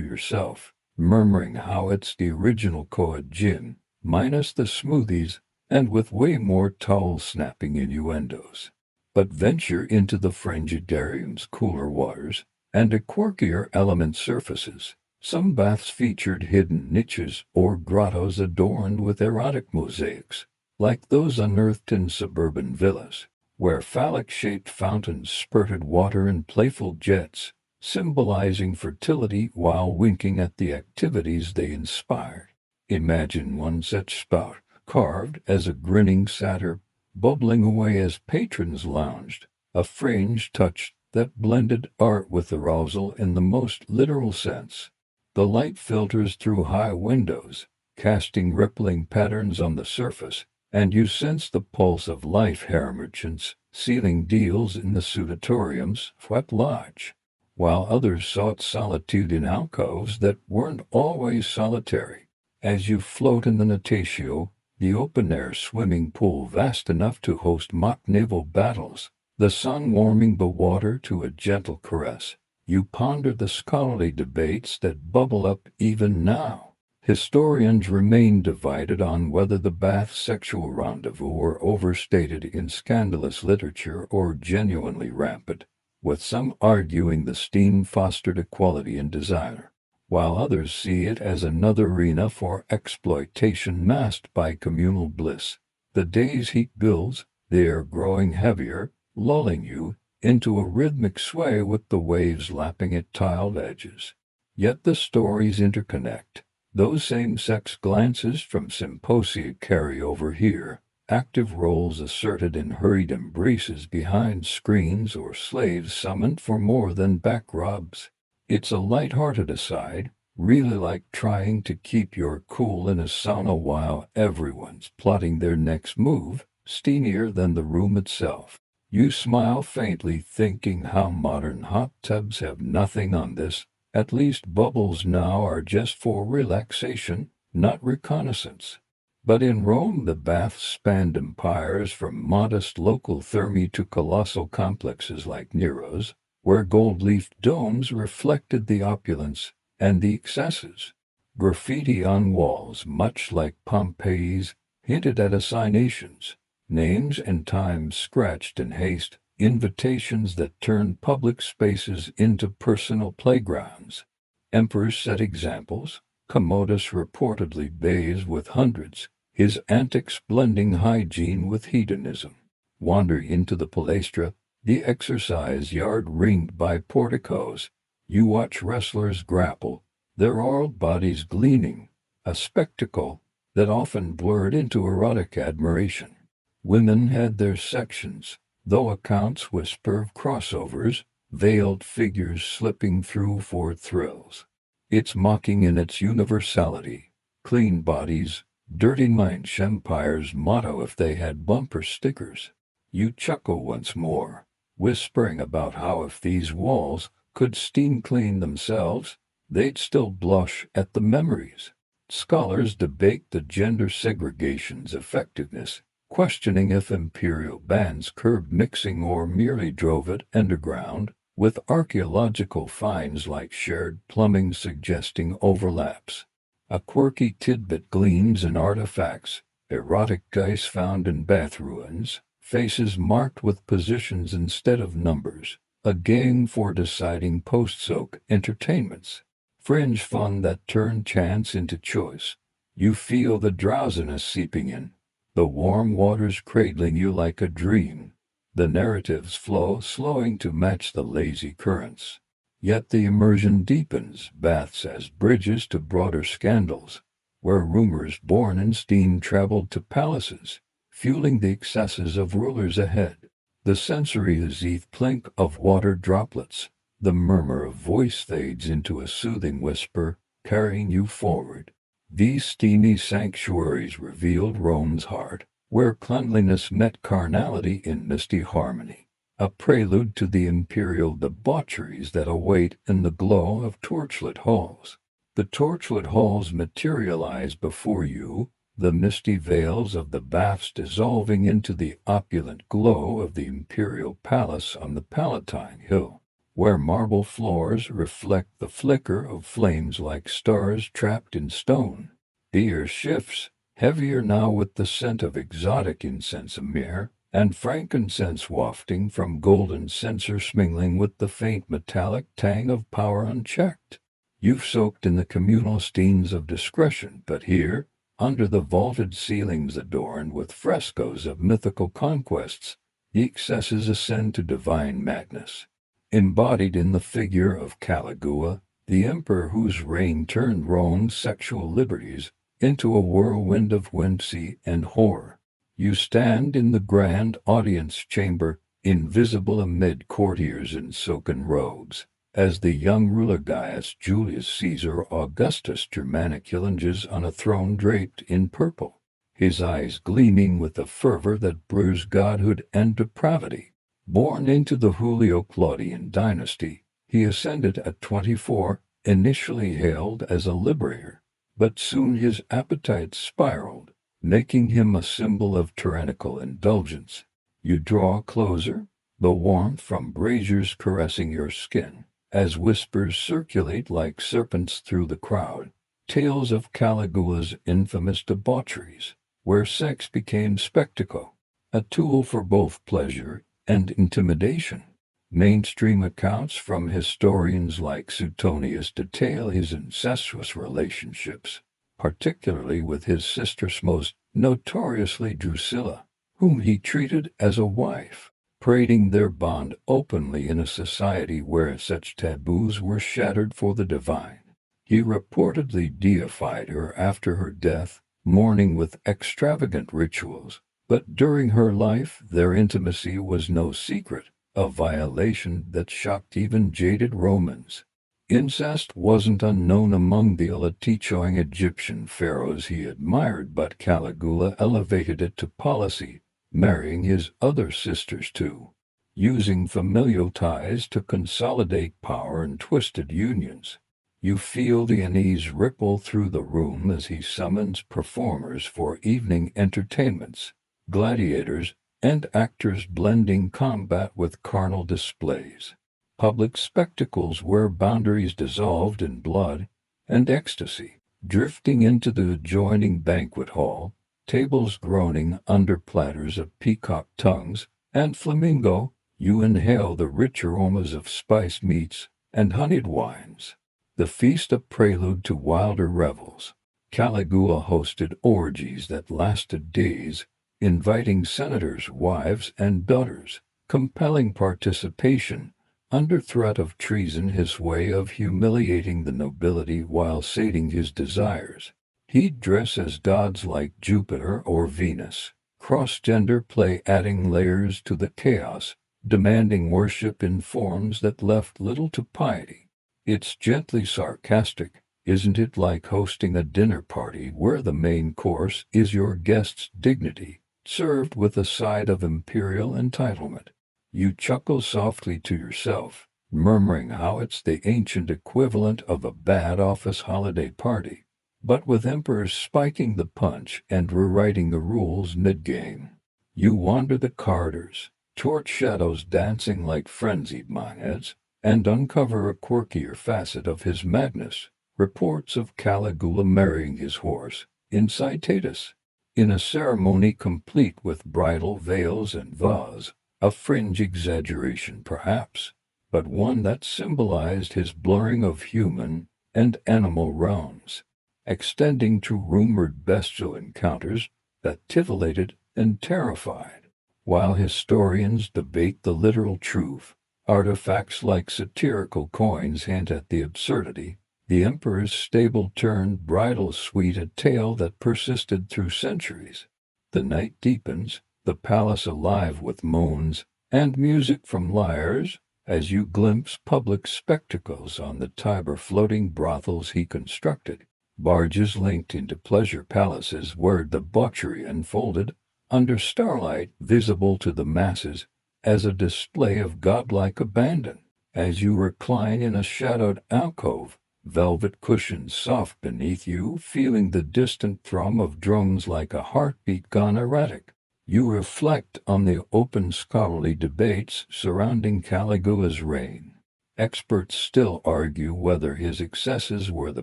yourself, murmuring how it's the original Coed gin, minus the smoothies, and with way more towel-snapping innuendos. But venture into the frangidarium's cooler waters, and a quirkier element surfaces. Some baths featured hidden niches or grottos adorned with erotic mosaics, like those unearthed in suburban villas, where phallic-shaped fountains spurted water in playful jets, symbolizing fertility while winking at the activities they inspired. Imagine one such spout, carved as a grinning satyr, bubbling away as patrons lounged, a fringe touch that blended art with arousal in the most literal sense. The light filters through high windows, casting rippling patterns on the surface, and you sense the pulse of life. Hair merchants sealing deals in the sudatorium's swept lodge, while others sought solitude in alcoves that weren't always solitary. As you float in the Natatio, the open-air swimming pool vast enough to host mock naval battles, the sun warming the water to a gentle caress, you ponder the scholarly debates that bubble up even now. Historians remain divided on whether the bath sexual rendezvous were overstated in scandalous literature or genuinely rampant, with some arguing the steam fostered equality in desire, while others see it as another arena for exploitation masked by communal bliss. The day's heat builds, the air growing heavier, lulling you into a rhythmic sway with the waves lapping at tiled edges. Yet the stories interconnect. Those same-sex glances from symposia carry over here, active roles asserted in hurried embraces behind screens or slaves summoned for more than back rubs. It's a light-hearted aside, really like trying to keep your cool in a sauna while everyone's plotting their next move, steamier than the room itself. You smile faintly, thinking how modern hot tubs have nothing on this. At least bubbles now are just for relaxation, not reconnaissance. But in Rome the baths spanned empires, from modest local thermae to colossal complexes like Nero's, where gold-leafed domes reflected the opulence and the excesses. Graffiti on walls, much like Pompeii's, hinted at assignations, names and times scratched in haste, invitations that turned public spaces into personal playgrounds. Emperors set examples. Commodus reportedly bathed with hundreds, his antics blending hygiene with hedonism. Wander into the Palaestra, the exercise yard ringed by porticos. You watch wrestlers grapple, their oiled bodies gleaming, a spectacle that often blurred into erotic admiration. Women had their sections, though accounts whisper of crossovers, veiled figures slipping through for thrills. It's mocking in its universality. Clean bodies, dirty minds, Empire's motto if they had bumper stickers. You chuckle once more, whispering about how if these walls could steam clean themselves, they'd still blush at the memories. Scholars debate the gender segregation's effectiveness, questioning if imperial bans curbed mixing or merely drove it underground, with archaeological finds like shared plumbing suggesting overlaps. A quirky tidbit gleams in artifacts, erotic dice found in bath ruins, faces marked with positions instead of numbers, a game for deciding post-soak entertainments. Fringe fun that turned chance into choice. You feel the drowsiness seeping in, the warm waters cradling you like a dream, the narrative's flow slowing to match the lazy currents. Yet the immersion deepens, baths as bridges to broader scandals, where rumors born in steam traveled to palaces, fueling the excesses of rulers ahead. The sensory zenith plink of water droplets, the murmur of voice fades into a soothing whisper, carrying you forward. These steamy sanctuaries revealed Rome's heart, where cleanliness met carnality in misty harmony, a prelude to the imperial debaucheries that await in the glow of torchlit halls. The torchlit halls materialize before you, the misty veils of the baths dissolving into the opulent glow of the imperial palace on the Palatine Hill, where marble floors reflect the flicker of flames like stars trapped in stone. The air shifts, heavier now with the scent of exotic incense myrrh, and frankincense wafting from golden censers mingling with the faint metallic tang of power unchecked. You've soaked in the communal steams of discretion, but here, under the vaulted ceilings adorned with frescoes of mythical conquests, the excesses ascend to divine madness. Embodied in the figure of Caligula, the emperor whose reign turned Rome's sexual liberties into a whirlwind of whimsy and horror. You stand in the grand audience chamber, invisible amid courtiers in silken robes, as the young ruler Gaius Julius Caesar Augustus Germanicus lunges on a throne draped in purple, his eyes gleaming with a fervor that brews godhood and depravity. Born into the Julio-Claudian dynasty, he ascended at 24, initially hailed as a liberator, but soon his appetite spiraled, making him a symbol of tyrannical indulgence. You draw closer, the warmth from braziers caressing your skin, as whispers circulate like serpents through the crowd, tales of Caligula's infamous debaucheries, where sex became spectacle, a tool for both pleasure and intimidation. Mainstream accounts from historians like Suetonius detail his incestuous relationships, particularly with his sister's most notoriously Drusilla, whom he treated as a wife, parading their bond openly in a society where such taboos were shattered for the divine. He reportedly deified her after her death, mourning with extravagant rituals, but during her life their intimacy was no secret, a violation that shocked even jaded Romans. Incest wasn't unknown among the elite-choing Egyptian pharaohs he admired, but Caligula elevated it to policy, marrying his other sisters too, using familial ties to consolidate power and twisted unions. You feel the unease ripple through the room as he summons performers for evening entertainments, gladiators, and actors blending combat with carnal displays. Public spectacles where boundaries dissolved in blood and ecstasy, drifting into the adjoining banquet hall, tables groaning under platters of peacock tongues and flamingo, you inhale the rich aromas of spiced meats and honeyed wines. The feast a prelude to wilder revels. Caligula hosted orgies that lasted days, inviting senators' wives and daughters, compelling participation, under threat of treason, his way of humiliating the nobility while sating his desires. He'd dress as gods like Jupiter or Venus, cross-gender play adding layers to the chaos, demanding worship in forms that left little to piety. It's gently sarcastic, isn't it, like hosting a dinner party where the main course is your guest's dignity, served with a side of imperial entitlement. You chuckle softly to yourself, murmuring how it's the ancient equivalent of a bad office holiday party, but with emperors spiking the punch and rewriting the rules mid-game. You wander the corridors, torch shadows dancing like frenzied mimeheads, and uncover a quirkier facet of his madness, reports of Caligula marrying his horse, in Citatus, in a ceremony complete with bridal veils and vase, a fringe exaggeration perhaps, but one that symbolized his blurring of human and animal realms, extending to rumored bestial encounters that titillated and terrified. While historians debate the literal truth, artifacts like satirical coins hint at the absurdity. The emperor's stable-turned bridal suite, a tale that persisted through centuries. The night deepens, the palace alive with moans and music from lyres, as you glimpse public spectacles on the Tiber, floating brothels he constructed, barges linked into pleasure palaces where debauchery unfolded, under starlight visible to the masses as a display of godlike abandon. As you recline in a shadowed alcove, velvet cushions soft beneath you, feeling the distant thrum of drums like a heartbeat gone erratic, you reflect on the open scholarly debates surrounding Caligula's reign. Experts still argue whether his excesses were the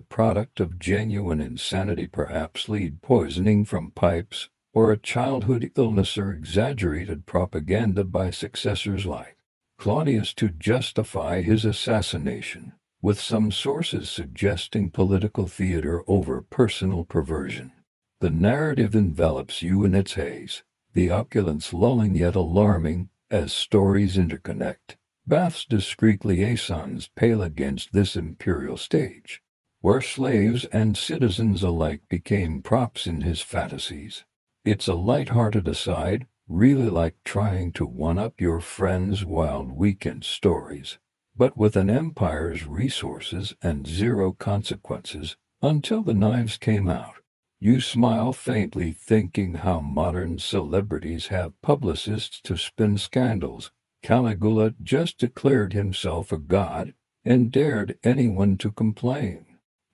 product of genuine insanity, perhaps lead poisoning from pipes, or a childhood illness, or exaggerated propaganda by successors like Claudius to justify his assassination, with some sources suggesting political theater over personal perversion. The narrative envelops you in its haze, the opulence lulling yet alarming as stories interconnect. Bath's discreet liaisons pale against this imperial stage, where slaves and citizens alike became props in his fantasies. It's a light-hearted aside, really like trying to one-up your friend's wild weekend stories, but with an empire's resources and zero consequences until the knives came out. You smile faintly, thinking how modern celebrities have publicists to spin scandals. Caligula just declared himself a god and dared anyone to complain.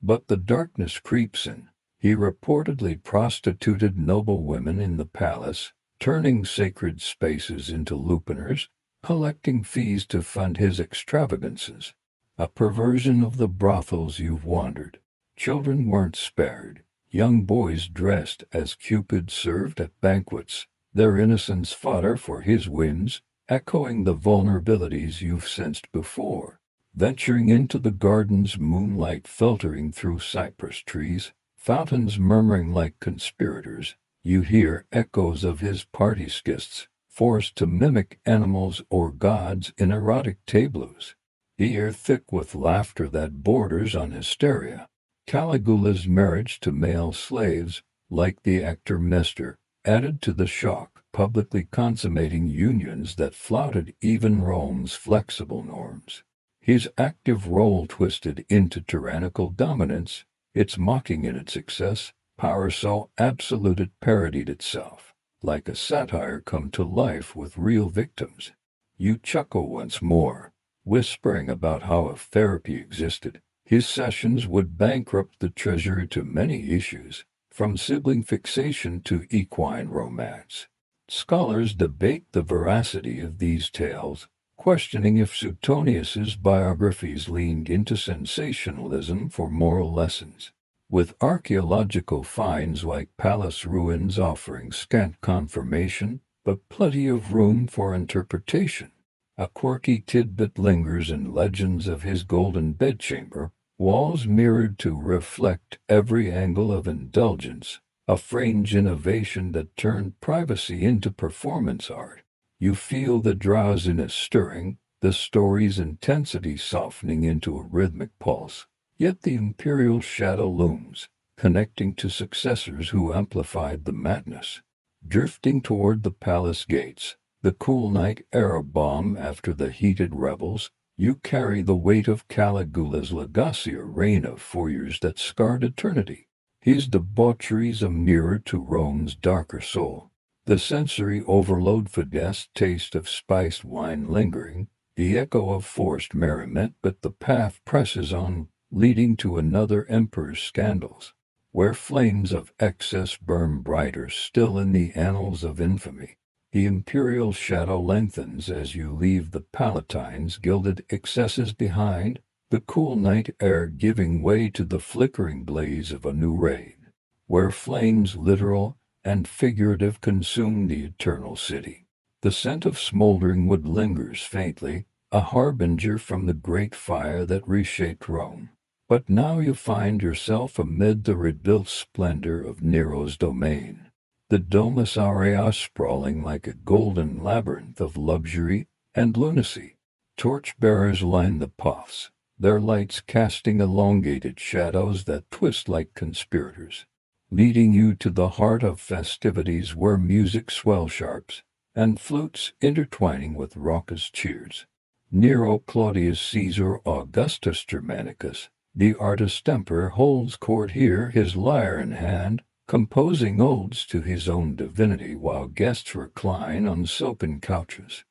But the darkness creeps in. He reportedly prostituted noble women in the palace, turning sacred spaces into lupanars, collecting fees to fund his extravagances. A perversion of the brothels you've wandered. Children weren't spared. Young boys dressed as Cupid served at banquets, their innocence fodder for his whims, echoing the vulnerabilities you've sensed before. Venturing into the gardens, moonlight filtering through cypress trees, fountains murmuring like conspirators, You hear echoes of his party skits, forced to mimic animals or gods in erotic tableaus. The air thick with laughter that borders on hysteria. Caligula's marriage to male slaves, like the actor Mester, added to the shock, publicly consummating unions that flouted even Rome's flexible norms. His active role twisted into tyrannical dominance, its mocking in its excess, power so absolute it parodied itself, like a satire come to life with real victims. You chuckle once more, whispering about how if therapy existed, his sessions would bankrupt the treasury to many issues, from sibling fixation to equine romance. Scholars debate the veracity of these tales, questioning if Suetonius's biographies leaned into sensationalism for moral lessons. With archaeological finds like palace ruins offering scant confirmation, but plenty of room for interpretation. A quirky tidbit lingers in legends of his golden bedchamber, walls mirrored to reflect every angle of indulgence, a fringe innovation that turned privacy into performance art. You feel the drowsiness stirring, the story's intensity softening into a rhythmic pulse. Yet the imperial shadow looms, connecting to successors who amplified the madness. Drifting toward the palace gates, the cool night air bomb after the heated revels, you carry the weight of Caligula's legacy, a reign of 4 years that scarred eternity. His debaucheries a mirror to Rome's darker soul. The sensory overload Fidesz taste of spiced wine lingering, the echo of forced merriment, but the path presses on, leading to another emperor's scandals, where flames of excess burn brighter still in the annals of infamy. The imperial shadow lengthens as you leave the Palatine's gilded excesses behind, the cool night air giving way to the flickering blaze of a new reign, where flames literal and figurative consume the eternal city. The scent of smoldering wood lingers faintly, a harbinger from the great fire that reshaped Rome. But now you find yourself amid the rebuilt splendor of Nero's domain. The Domus Aurea sprawling like a golden labyrinth of luxury and lunacy. Torchbearers line the paths, their lights casting elongated shadows that twist like conspirators, leading you to the heart of festivities where music swells sharps, and flutes intertwining with raucous cheers. Nero Claudius Caesar Augustus Germanicus, the artist temper holds court here, his lyre in hand, composing odes to his own divinity while guests recline on silken couches,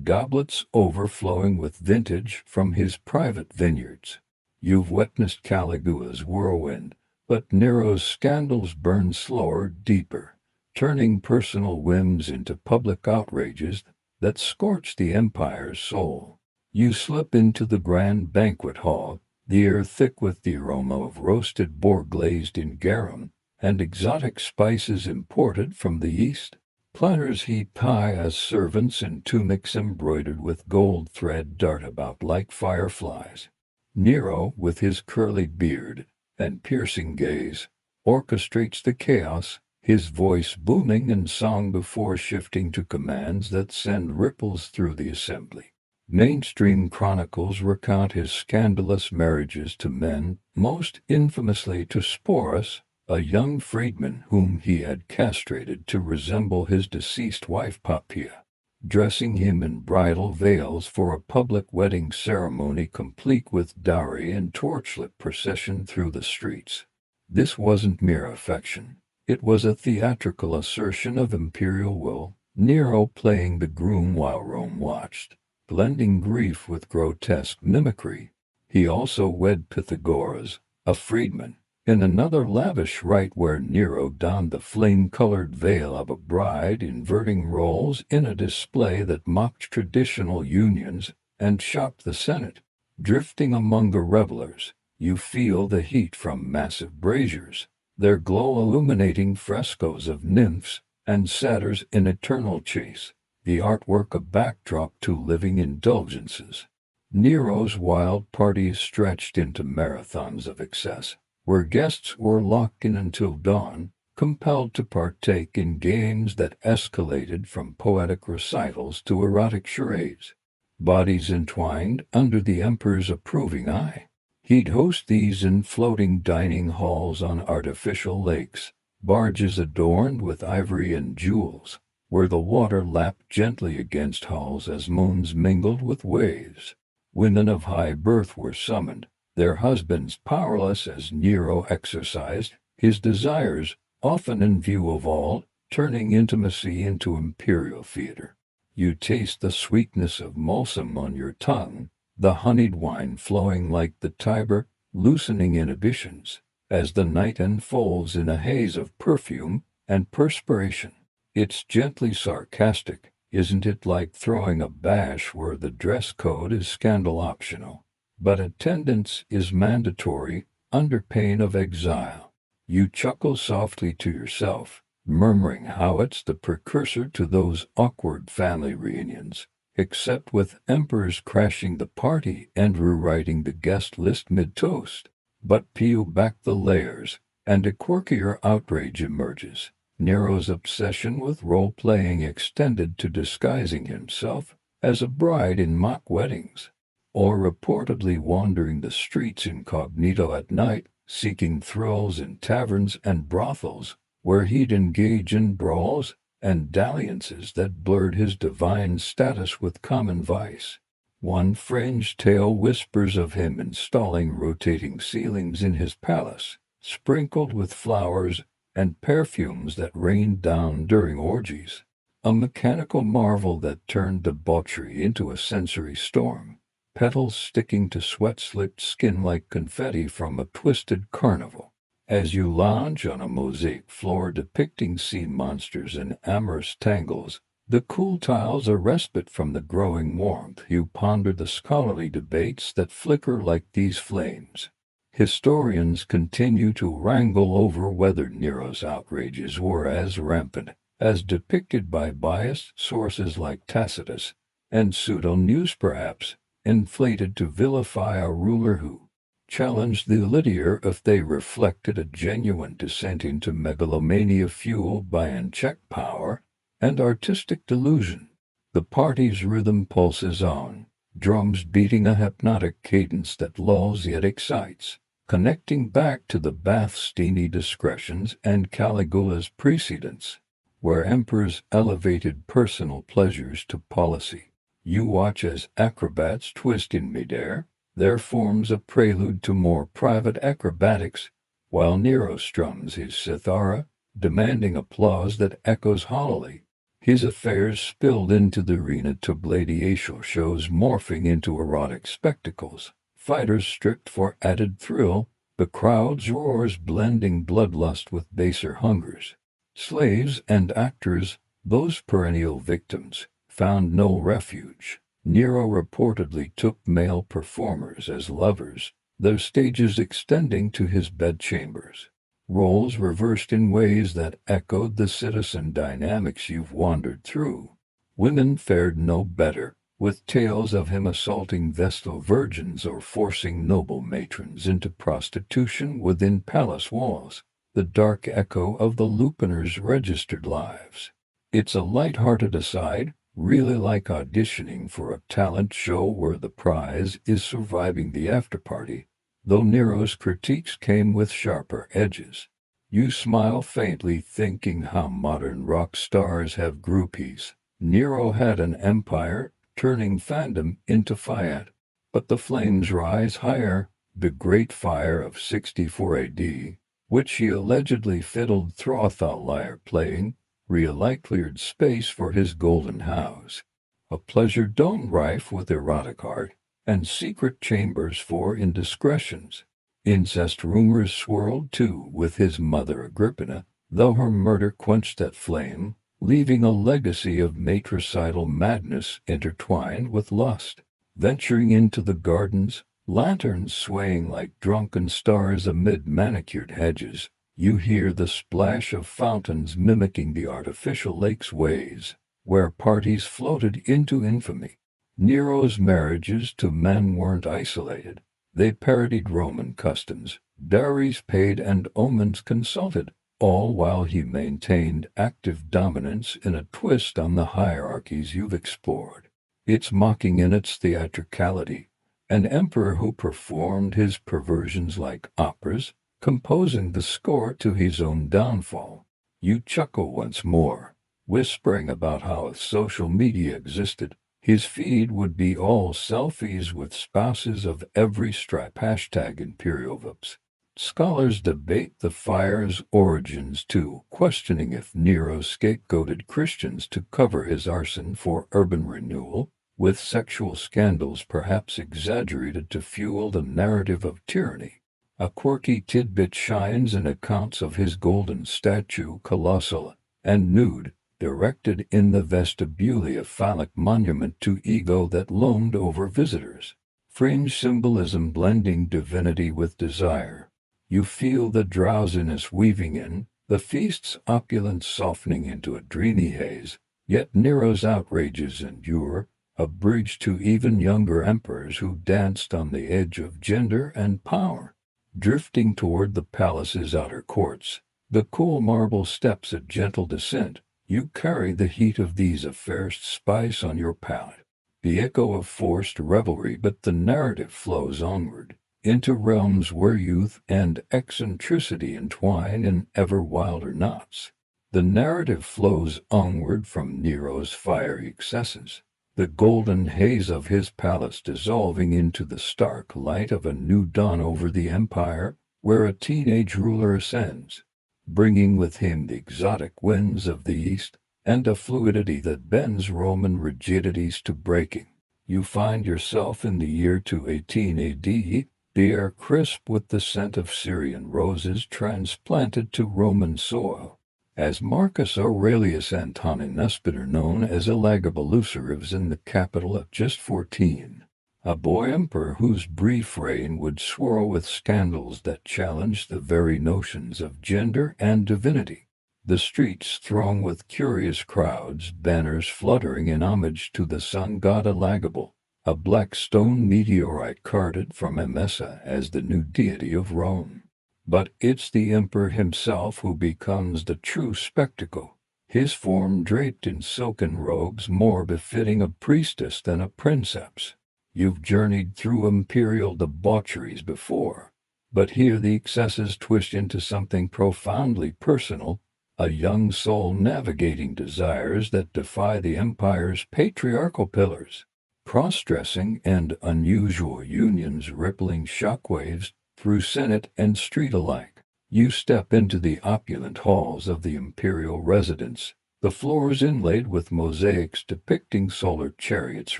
goblets overflowing with vintage from his private vineyards. You've witnessed Caligula's whirlwind, but Nero's scandals burn slower, deeper, turning personal whims into public outrages that scorch the empire's soul. You slip into the grand banquet hall, the air thick with the aroma of roasted boar glazed in garum and exotic spices imported from the east. Platters heaped high as servants in tunics embroidered with gold thread dart about like fireflies. Nero, with his curly beard and piercing gaze, orchestrates the chaos, his voice booming in song before shifting to commands that send ripples through the assembly. Mainstream chronicles recount his scandalous marriages to men, most infamously to Sporus, a young freedman whom he had castrated to resemble his deceased wife Poppaea, dressing him in bridal veils for a public wedding ceremony complete with dowry and torchlit procession through the streets. This wasn't mere affection. It was a theatrical assertion of imperial will, Nero playing the groom while Rome watched, blending grief with grotesque mimicry. He also wed Pythagoras, a freedman, in another lavish rite where Nero donned the flame-colored veil of a bride, inverting roles in a display that mocked traditional unions and shocked the Senate. Drifting among the revelers, you feel the heat from massive braziers, their glow illuminating frescoes of nymphs and satyrs in eternal chase, the artwork a backdrop to living indulgences. Nero's wild parties stretched into marathons of excess, where guests were locked in until dawn, compelled to partake in games that escalated from poetic recitals to erotic charades. Bodies entwined under the emperor's approving eye. He'd host these in floating dining halls on artificial lakes, barges adorned with ivory and jewels, where the water lapped gently against hulls as moons mingled with waves. Women of high birth were summoned, their husbands powerless as Nero exercised his desires, often in view of all, turning intimacy into imperial theater. You taste the sweetness of Mulsum on your tongue, the honeyed wine flowing like the Tiber, loosening inhibitions, as the night enfolds in a haze of perfume and perspiration. It's gently sarcastic, isn't it, like throwing a bash where the dress code is scandal optional, but attendance is mandatory under pain of exile. You chuckle softly to yourself, murmuring how it's the precursor to those awkward family reunions, except with emperors crashing the party and rewriting the guest list mid-toast. But peel back the layers, and a quirkier outrage emerges. Nero's obsession with role-playing extended to disguising himself as a bride in mock weddings, or reportedly wandering the streets incognito at night, seeking thrills in taverns and brothels, where he'd engage in brawls and dalliances that blurred his divine status with common vice. One fringe tale whispers of him installing rotating ceilings in his palace, sprinkled with flowers and perfumes that rained down during orgies, a mechanical marvel that turned debauchery into a sensory storm, petals sticking to sweat-slicked skin like confetti from a twisted carnival. As you lounge on a mosaic floor depicting sea monsters and amorous tangles, the cool tiles a respite from the growing warmth, you ponder the scholarly debates that flicker like these flames. Historians continue to wrangle over whether Nero's outrages were as rampant as depicted by biased sources like Tacitus, and pseudo-news perhaps, inflated to vilify a ruler who challenged the elitier if they reflected a genuine descent into megalomania fueled by unchecked power and artistic delusion. The party's rhythm pulses on, drums beating a hypnotic cadence that lulls yet excites, connecting back to the Bathstini discretions and Caligula's precedents, where emperors elevated personal pleasures to policy. You watch as acrobats twist in midair, their forms a prelude to more private acrobatics, while Nero strums his cithara, demanding applause that echoes hollowly. His affairs spilled into the arena to gladiatorial shows morphing into erotic spectacles, fighters stripped for added thrill, the crowd's roars blending bloodlust with baser hungers. Slaves and actors, those perennial victims, found no refuge. Nero reportedly took male performers as lovers, their stages extending to his bedchambers. Roles reversed in ways that echoed the citizen dynamics you've wandered through. Women fared no better, with tales of him assaulting Vestal virgins or forcing noble matrons into prostitution within palace walls, the dark echo of the Lupiner's registered lives. It's a light-hearted aside, really like auditioning for a talent show where the prize is surviving the after-party, though Nero's critiques came with sharper edges. You smile faintly thinking how modern rock stars have groupies. Nero had an empire, turning fandom into fiat. But the flames rise higher, the Great Fire of 64 AD, which he allegedly fiddled Throthal lyre playing, Rheolite cleared space for his golden house, a pleasure dome rife with erotic art, and secret chambers for indiscretions. Incest rumors swirled too with his mother Agrippina, though her murder quenched that flame, leaving a legacy of matricidal madness intertwined with lust. Venturing into the gardens, lanterns swaying like drunken stars amid manicured hedges, you hear the splash of fountains mimicking the artificial lake's ways, where parties floated into infamy. Nero's marriages to men weren't isolated. They parodied Roman customs, dowries paid and omens consulted, all while he maintained active dominance in a twist on the hierarchies you've explored. It's mocking in its theatricality, an emperor who performed his perversions like operas, composing the score to his own downfall. You chuckle once more, whispering about how if social media existed, his feed would be all selfies with spouses of every stripe. Hashtag Imperial Vips. Scholars debate the fire's origins too, questioning if Nero scapegoated Christians to cover his arson for urban renewal, with sexual scandals perhaps exaggerated to fuel the narrative of tyranny. A quirky tidbit shines in accounts of his golden statue, colossal and nude, erected in the vestibule, a phallic monument to ego that loomed over visitors. Fringe symbolism blending divinity with desire. You feel the drowsiness weaving in, the feast's opulence softening into a dreamy haze, yet Nero's outrages endure, a bridge to even younger emperors who danced on the edge of gender and power. Drifting toward the palace's outer courts, the cool marble steps a gentle descent, you carry the heat of these affairs spice on your palate. The echo of forced revelry, but the narrative flows onward, into realms where youth and eccentricity entwine in ever wilder knots. The narrative flows onward from Nero's fiery excesses, the golden haze of his palace dissolving into the stark light of a new dawn over the empire, where a teenage ruler ascends, bringing with him the exotic winds of the East and a fluidity that bends Roman rigidities to breaking. You find yourself in the year 218 AD, the air crisp with the scent of Syrian roses transplanted to Roman soil. As Marcus Aurelius Antoninus, better known as Elagabalus, arrives in the capital at just 14, a boy emperor whose brief reign would swirl with scandals that challenged the very notions of gender and divinity. The streets throng with curious crowds, banners fluttering in homage to the sun god Elagabal, a black stone meteorite carted from Emesa as the new deity of Rome. But it's the emperor himself who becomes the true spectacle, his form draped in silken robes more befitting a priestess than a princeps. You've journeyed through imperial debaucheries before, but here the excesses twist into something profoundly personal, a young soul navigating desires that defy the empire's patriarchal pillars. Cross-dressing and unusual unions rippling shockwaves through Senate and street alike. You step into the opulent halls of the imperial residence, the floors inlaid with mosaics depicting solar chariots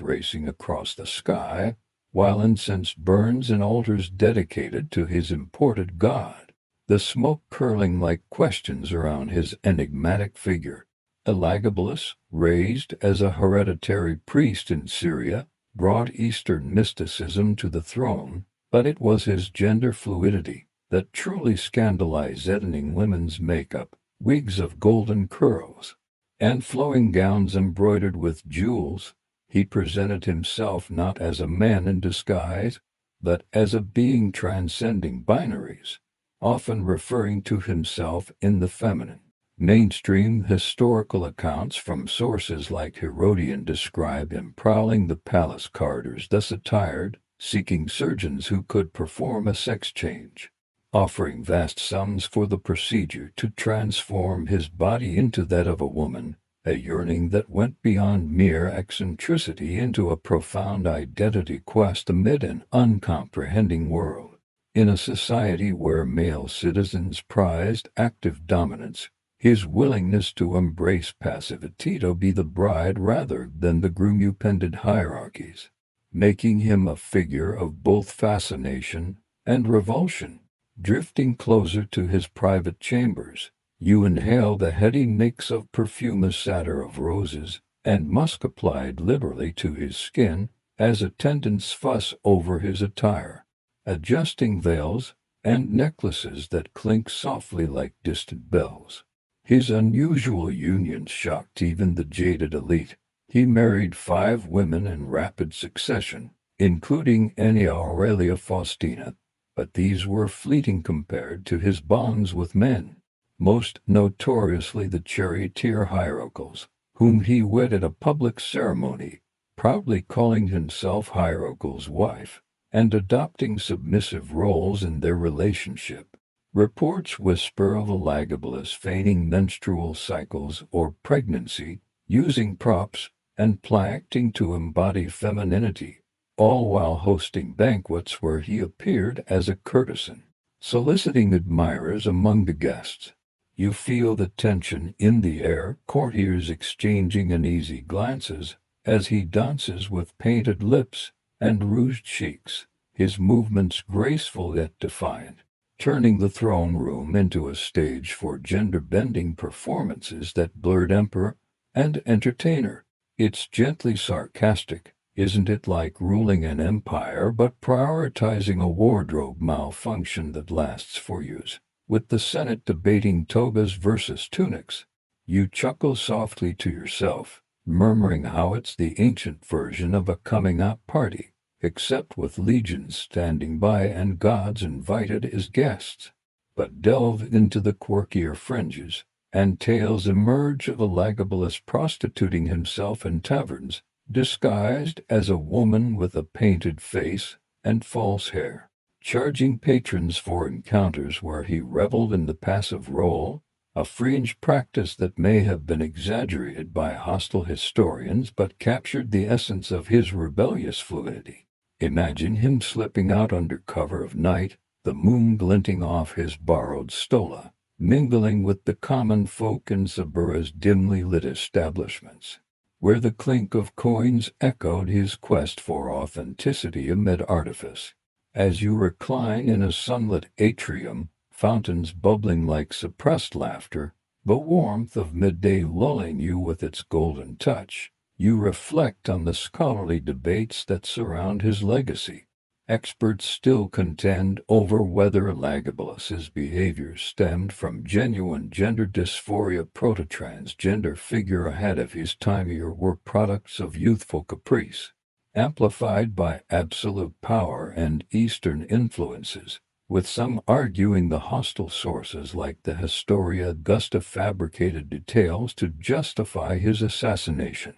racing across the sky, while incense burns in altars dedicated to his imported god, the smoke curling like questions around his enigmatic figure. Elagabalus, raised as a hereditary priest in Syria, brought Eastern mysticism to the throne, but it was his gender fluidity that truly scandalized, editing women's makeup, wigs of golden curls, and flowing gowns embroidered with jewels. He presented himself not as a man in disguise, but as a being transcending binaries, often referring to himself in the feminine. Mainstream historical accounts from sources like Herodian describe him prowling the palace corridors thus attired, seeking surgeons who could perform a sex change, offering vast sums for the procedure to transform his body into that of a woman, a yearning that went beyond mere eccentricity into a profound identity quest amid an uncomprehending world. In a society where male citizens prized active dominance, his willingness to embrace passivity, to be the bride rather than the groom, upended hierarchies, making him a figure of both fascination and revulsion. Drifting closer to his private chambers, you inhale the heady mix of perfume, a satyr of roses and musk applied liberally to his skin, as attendants fuss over his attire, adjusting veils and necklaces that clink softly like distant bells. His unusual unions shocked even the jaded elite. He married 5 women in rapid succession, including Ennia Aurelia Faustina, but these were fleeting compared to his bonds with men. most notoriously the charioteer Hierocles, whom he wed at a public ceremony, proudly calling himself Hierocles' wife, and adopting submissive roles in their relationship. Reports whisper of Elagabalus feigning menstrual cycles or pregnancy, using props and play acting to embody femininity, all while hosting banquets where he appeared as a courtesan, soliciting admirers among the guests. You feel the tension in the air, courtiers exchanging uneasy glances as he dances with painted lips and rouged cheeks, his movements graceful yet defiant, turning the throne room into a stage for gender-bending performances that blurred emperor and entertainer. It's gently sarcastic, isn't it, like ruling an empire but prioritizing a wardrobe malfunction that lasts for years, with the Senate debating togas versus tunics. You chuckle softly to yourself, murmuring how it's the ancient version of a coming-out party, except with legions standing by and gods invited as guests. But delve into the quirkier fringes, and tales emerge of Elagabalus prostituting himself in taverns, disguised as a woman with a painted face and false hair, charging patrons for encounters where he reveled in the passive role, a fringe practice that may have been exaggerated by hostile historians but captured the essence of his rebellious fluidity. Imagine him slipping out under cover of night, the moon glinting off his borrowed stola, mingling with the common folk in Sabura's dimly lit establishments, where the clink of coins echoed his quest for authenticity amid artifice. As you recline in a sunlit atrium, fountains bubbling like suppressed laughter, the warmth of midday lulling you with its golden touch, you reflect on the scholarly debates that surround his legacy. Experts still contend over whether Elagabalus's behavior stemmed from genuine gender dysphoria, proto-transgender figure ahead of his time, or were products of youthful caprice, amplified by absolute power and Eastern influences, with some arguing the hostile sources like the Historia Augusta fabricated details to justify his assassination.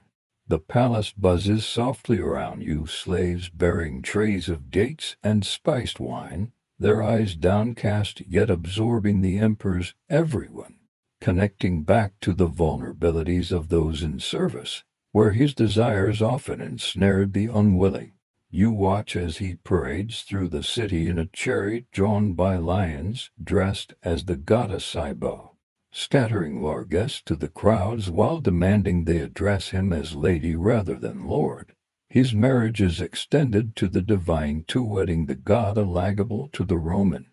The palace buzzes softly around you, slaves bearing trays of dates and spiced wine, their eyes downcast yet absorbing the emperor's everyone, connecting back to the vulnerabilities of those in service, where his desires often ensnared the unwilling. You watch as he parades through the city in a chariot drawn by lions, dressed as the goddess Cybele, scattering largesse to the crowds while demanding they address him as lady rather than lord. His marriage is extended to the divine, to wedding the god Elagabal to the Roman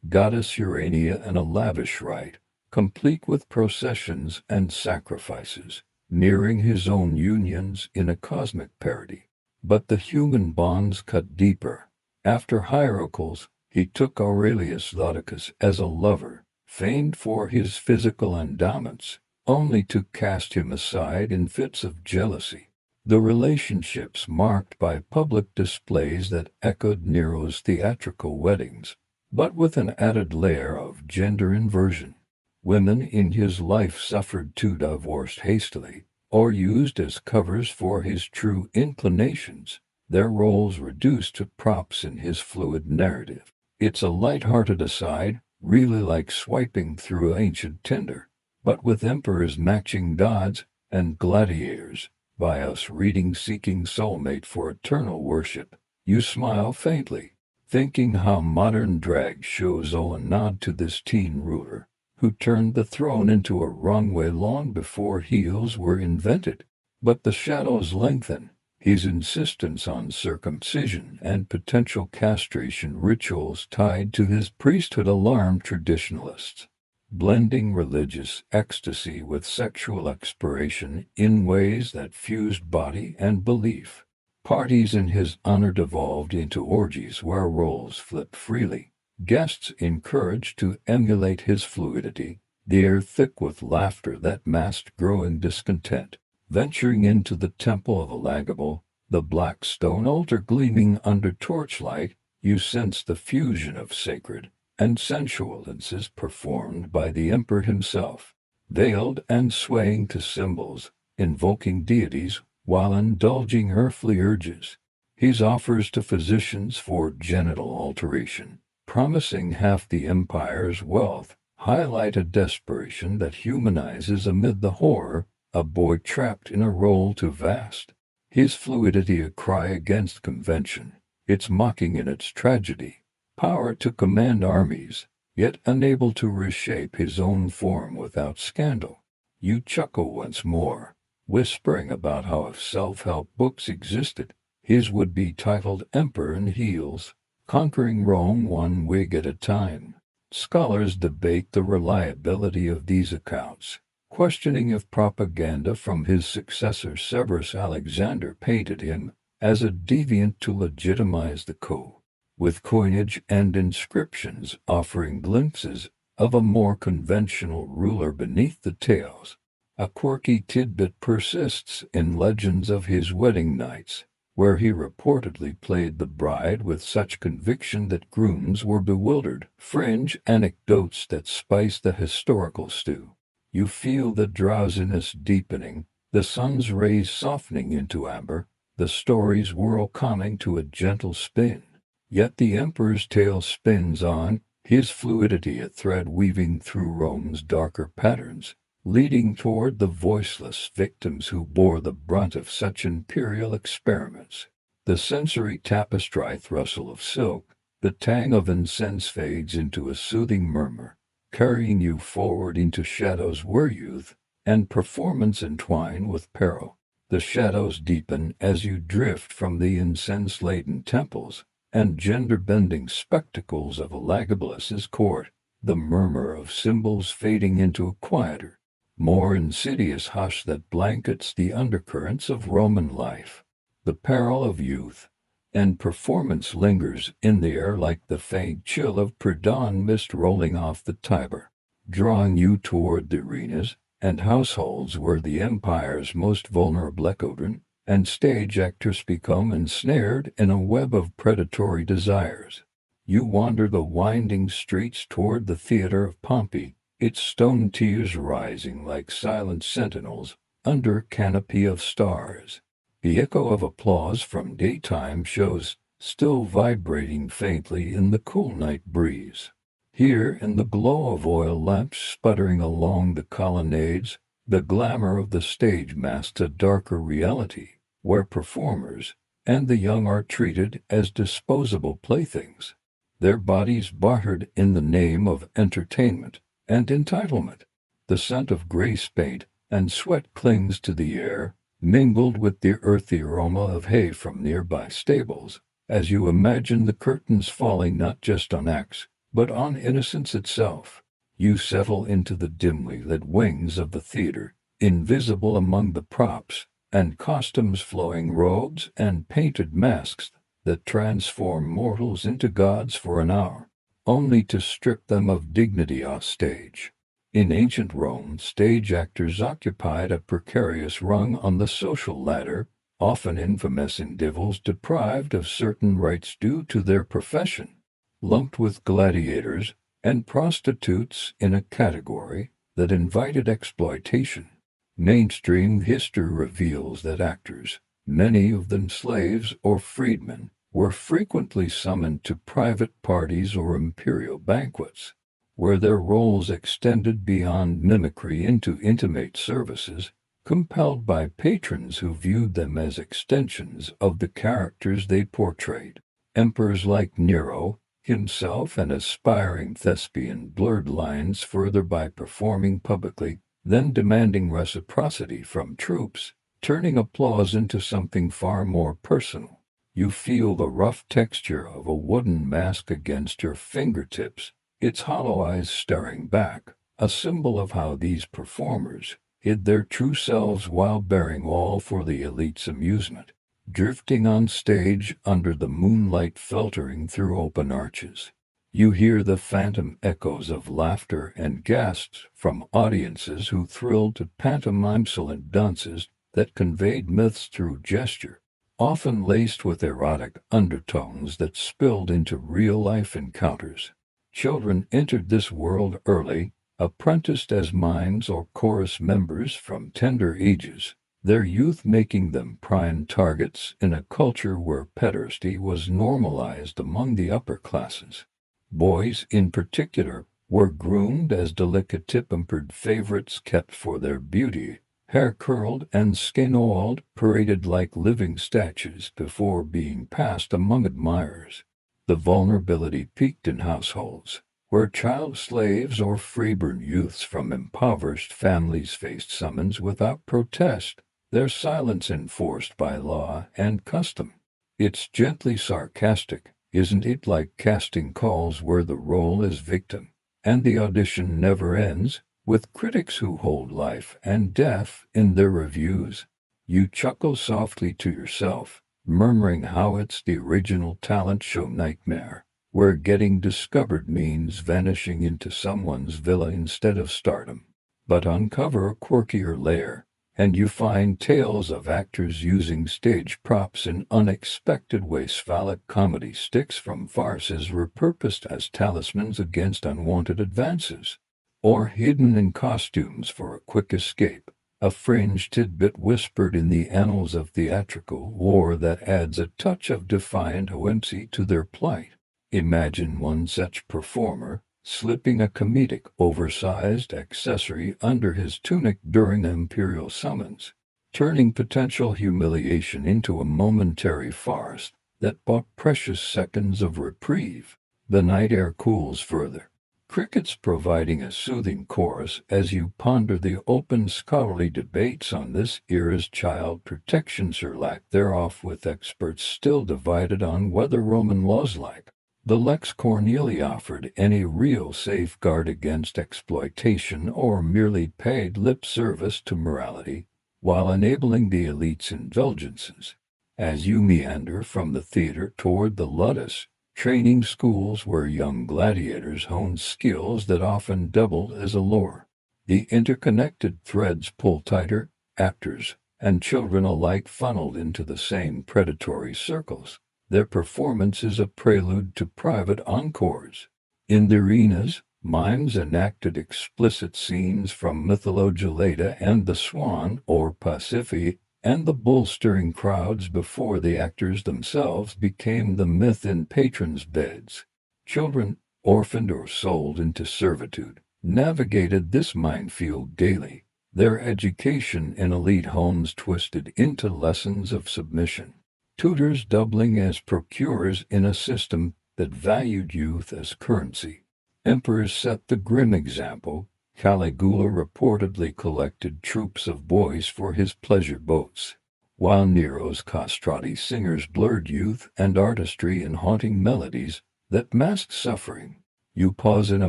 goddess Urania in a lavish rite, complete with processions and sacrifices, mirroring his own unions in a cosmic parody. But the human bonds cut deeper. After Hierocles, he took Aurelius Laodocus as a lover, famed for his physical endowments, only to cast him aside in fits of jealousy. The relationships marked by public displays that echoed Nero's theatrical weddings, but with an added layer of gender inversion. Women in his life suffered to divorce hastily, or used as covers for his true inclinations, their roles reduced to props in his fluid narrative. It's a light-hearted aside, really like swiping through ancient Tinder, but with emperors matching gods and gladiators, by us reading seeking soulmate for eternal worship. You smile faintly, thinking how modern drag shows owe a nod to this teen ruler, who turned the throne into a runway long before heels were invented. But the shadows lengthen. His insistence on circumcision and potential castration rituals tied to his priesthood alarmed traditionalists, blending religious ecstasy with sexual exploration in ways that fused body and belief. Parties in his honor devolved into orgies where roles flipped freely, guests encouraged to emulate his fluidity, the air thick with laughter that masked growing discontent. Venturing into the temple of Elagabal, the black stone altar gleaming under torchlight, you sense the fusion of sacred and sensual dances performed by the emperor himself, veiled and swaying to cymbals, invoking deities while indulging earthly urges. He offers to physicians for genital alteration, promising half the empire's wealth, highlight a desperation that humanizes amid the horror, a boy trapped in a role too vast. His fluidity a cry against convention, its mocking in its tragedy, power to command armies, yet unable to reshape his own form without scandal. You chuckle once more, whispering about how if self-help books existed, his would be titled Emperor in Heels, conquering Rome one wig at a time. Scholars debate the reliability of these accounts, questioning if propaganda from his successor Severus Alexander painted him as a deviant to legitimize the coup, with coinage and inscriptions offering glimpses of a more conventional ruler beneath the tales. A quirky tidbit persists in legends of his wedding nights, where he reportedly played the bride with such conviction that grooms were bewildered, fringe anecdotes that spice the historical stew. You feel the drowsiness deepening, the sun's rays softening into amber, the story's whirl coming to a gentle spin. Yet the emperor's tale spins on, his fluidity a thread weaving through Rome's darker patterns, leading toward the voiceless victims who bore the brunt of such imperial experiments. The sensory tapestry rustle of silk, the tang of incense fades into a soothing murmur, carrying you forward into shadows where youth and performance entwine with peril. The shadows deepen as you drift from the incense-laden temples and gender-bending spectacles of Elagabalus's court, the murmur of cymbals fading into a quieter, more insidious hush that blankets the undercurrents of Roman life. The peril of youth and performance lingers in the air like the faint chill of pre-dawn mist rolling off the Tiber, drawing you toward the arenas and households where the empire's most vulnerable echodron and stage actors become ensnared in a web of predatory desires. You wander the winding streets toward the theater of Pompey, its stone tiers rising like silent sentinels under a canopy of stars. The echo of applause from daytime shows still vibrating faintly in the cool night breeze. Here, in the glow of oil lamps sputtering along the colonnades, the glamour of the stage masks a darker reality, where performers and the young are treated as disposable playthings, their bodies bartered in the name of entertainment and entitlement. The scent of grease paint and sweat clings to the air, mingled with the earthy aroma of hay from nearby stables, as you imagine the curtains falling not just on acts, but on innocence itself. You settle into the dimly lit wings of the theater, invisible among the props and costumes, flowing robes and painted masks that transform mortals into gods for an hour, only to strip them of dignity off stage. In ancient Rome, stage actors occupied a precarious rung on the social ladder, often infamous individuals deprived of certain rights due to their profession, lumped with gladiators and prostitutes in a category that invited exploitation. Mainstream history reveals that actors, many of them slaves or freedmen, were frequently summoned to private parties or imperial banquets, where their roles extended beyond mimicry into intimate services, compelled by patrons who viewed them as extensions of the characters they portrayed. Emperors like Nero, himself an aspiring thespian, blurred lines further by performing publicly, then demanding reciprocity from troops, turning applause into something far more personal. You feel the rough texture of a wooden mask against your fingertips, its hollow eyes staring back, a symbol of how these performers hid their true selves while bearing all for the elite's amusement, drifting on stage under the moonlight filtering through open arches. You hear the phantom echoes of laughter and gasps from audiences who thrilled to pantomime-silent dances that conveyed myths through gesture, often laced with erotic undertones that spilled into real-life encounters. Children entered this world early, apprenticed as mimes or chorus members from tender ages, their youth making them prime targets in a culture where pederasty was normalized among the upper classes. Boys, in particular, were groomed as delicate-tempered favorites kept for their beauty, hair curled and skin oiled, paraded like living statues before being passed among admirers. The vulnerability peaked in households where child slaves or freeborn youths from impoverished families faced summons without protest, their silence enforced by law and custom. It's gently sarcastic, isn't it, like casting calls where the role is victim, and the audition never ends, with critics who hold life and death in their reviews. You chuckle softly to yourself, murmuring how it's the original talent show nightmare, where getting discovered means vanishing into someone's villa instead of stardom. But uncover a quirkier layer, and you find tales of actors using stage props in unexpected ways. Phallic comedy sticks from farces repurposed as talismans against unwanted advances, or hidden in costumes for a quick escape. A fringe tidbit whispered in the annals of theatrical war that adds a touch of defiant whimsy to their plight. Imagine one such performer slipping a comedic, oversized accessory under his tunic during an imperial summons, turning potential humiliation into a momentary farce that bought precious seconds of reprieve. The night air cools further, crickets providing a soothing chorus as you ponder the open scholarly debates on this era's child protections or lack thereof, with experts still divided on whether Roman laws like the Lex Cornelia offered any real safeguard against exploitation or merely paid lip service to morality, while enabling the elite's indulgences. As you meander from the theater toward the Ludus, training schools where young gladiators honed skills that often doubled as a lure, the interconnected threads pull tighter, actors and children alike funneled into the same predatory circles. Their performance is a prelude to private encores. In the arenas, mimes enacted explicit scenes from Mythologileta and the Swan or Pasiphae, and the bull-stirring crowds before the actors themselves became the myth in patrons' beds. Children, orphaned or sold into servitude, navigated this minefield daily, their education in elite homes twisted into lessons of submission. Tutors doubling as procurers in a system that valued youth as currency. Emperors set the grim example. Caligula reportedly collected troops of boys for his pleasure boats, while Nero's castrati singers blurred youth and artistry in haunting melodies that masked suffering. You pause in a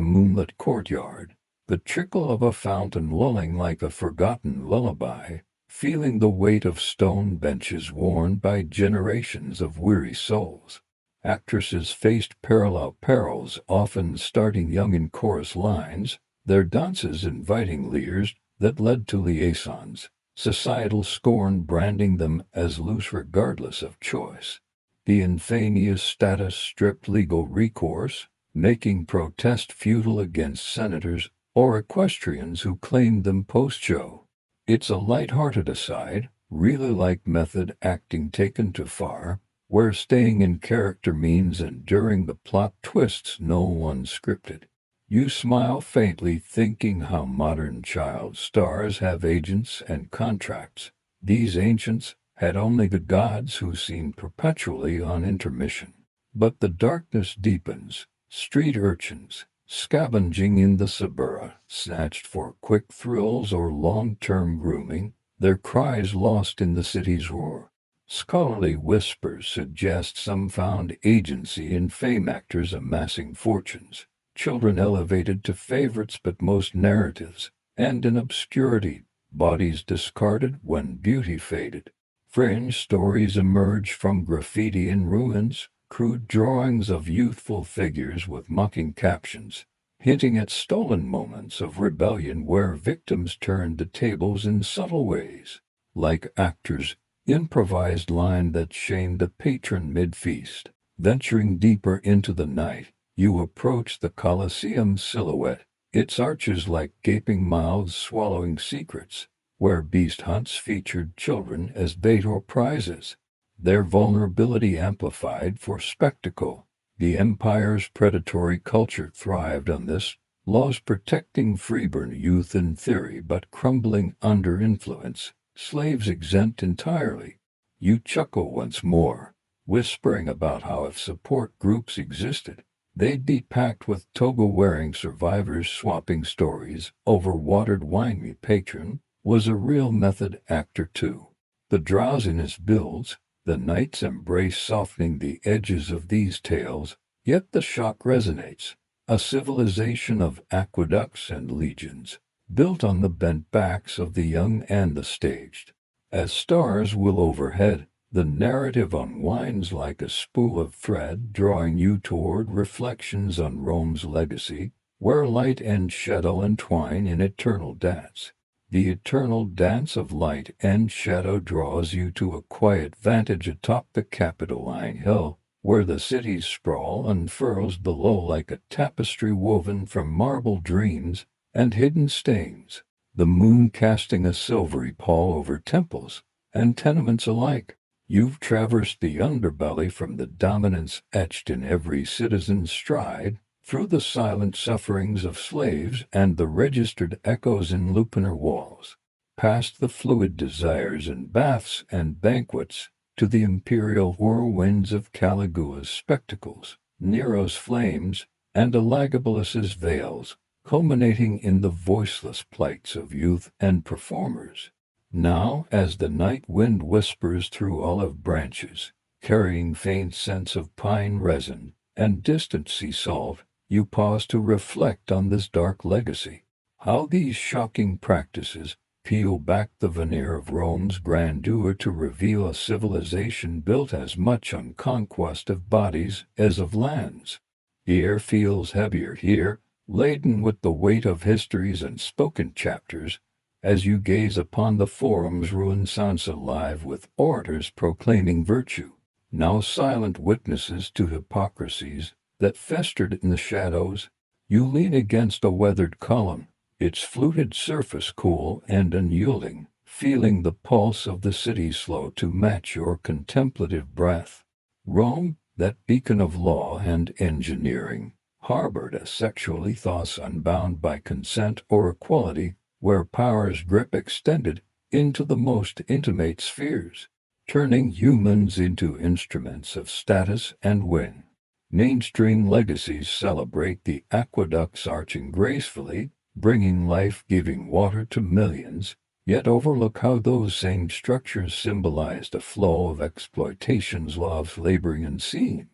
moonlit courtyard, the trickle of a fountain lulling like a forgotten lullaby, feeling the weight of stone benches worn by generations of weary souls. Actresses faced parallel perils, often starting young in chorus lines, their dances inviting leers that led to liaisons, societal scorn branding them as loose regardless of choice. The infamous status stripped legal recourse, making protest futile against senators or equestrians who claimed them post-show. It's a light-hearted aside, really like method acting taken too far, where staying in character means enduring the plot twists no one scripted. You smile faintly, thinking how modern child stars have agents and contracts. These ancients had only the gods, who seemed perpetually on intermission. But the darkness deepens. Street urchins, scavenging in the suburra, snatched for quick thrills or long-term grooming, their cries lost in the city's roar. Scholarly whispers suggest some found agency in fame actors amassing fortunes, children elevated to favorites, but most narratives, and in obscurity, bodies discarded when beauty faded. Fringe stories emerge from graffiti in ruins, crude drawings of youthful figures with mocking captions, hinting at stolen moments of rebellion where victims turned the tables in subtle ways, like actors' improvised line that shamed the patron mid-feast. Venturing deeper into the night, You approach the Colosseum silhouette, its arches like gaping mouths swallowing secrets, where beast hunts featured children as bait or prizes, their vulnerability amplified for spectacle. The empire's predatory culture thrived on this, laws protecting freeborn youth in theory but crumbling under influence, slaves exempt entirely. You chuckle once more, whispering about how if support groups existed, they'd be packed with toga-wearing survivors swapping stories over watered wine. My patron was a real method actor too. The drowsiness builds, the night's embrace softening the edges of these tales, yet the shock resonates. A civilization of aqueducts and legions, built on the bent backs of the young and the staged. As stars will overhead, the narrative unwinds like a spool of thread, drawing you toward reflections on Rome's legacy, where light and shadow entwine in eternal dance. The eternal dance of light and shadow draws you to a quiet vantage atop the Capitoline Hill, where the city's sprawl unfurls below like a tapestry woven from marble dreams and hidden stains, the moon casting a silvery pall over temples and tenements alike. You've traversed the underbelly from the dominance etched in every citizen's stride, through the silent sufferings of slaves and the registered echoes in lupanar walls, past the fluid desires in baths and banquets, to the imperial whirlwinds of Caligua's spectacles, Nero's flames, and Elagabalus's veils, culminating in the voiceless plights of youth and performers. Now, as the night wind whispers through olive branches, carrying faint scents of pine resin and distant sea salt, you pause to reflect on this dark legacy. How these shocking practices peel back the veneer of Rome's grandeur to reveal a civilization built as much on conquest of bodies as of lands. The air feels heavier here, laden with the weight of histories and spoken chapters, as you gaze upon the forum's renaissance alive with orators proclaiming virtue, now silent witnesses to hypocrisies that festered in the shadows. You lean against a weathered column, its fluted surface cool and unyielding, feeling the pulse of the city slow to match your contemplative breath. Rome, that beacon of law and engineering, harbored a sexual ethos unbound by consent or equality, where power's grip extended into the most intimate spheres, turning humans into instruments of status and win. Mainstream legacies celebrate the aqueducts arching gracefully, bringing life-giving water to millions, yet overlook how those same structures symbolized a flow of exploitation's law of laboring unseen,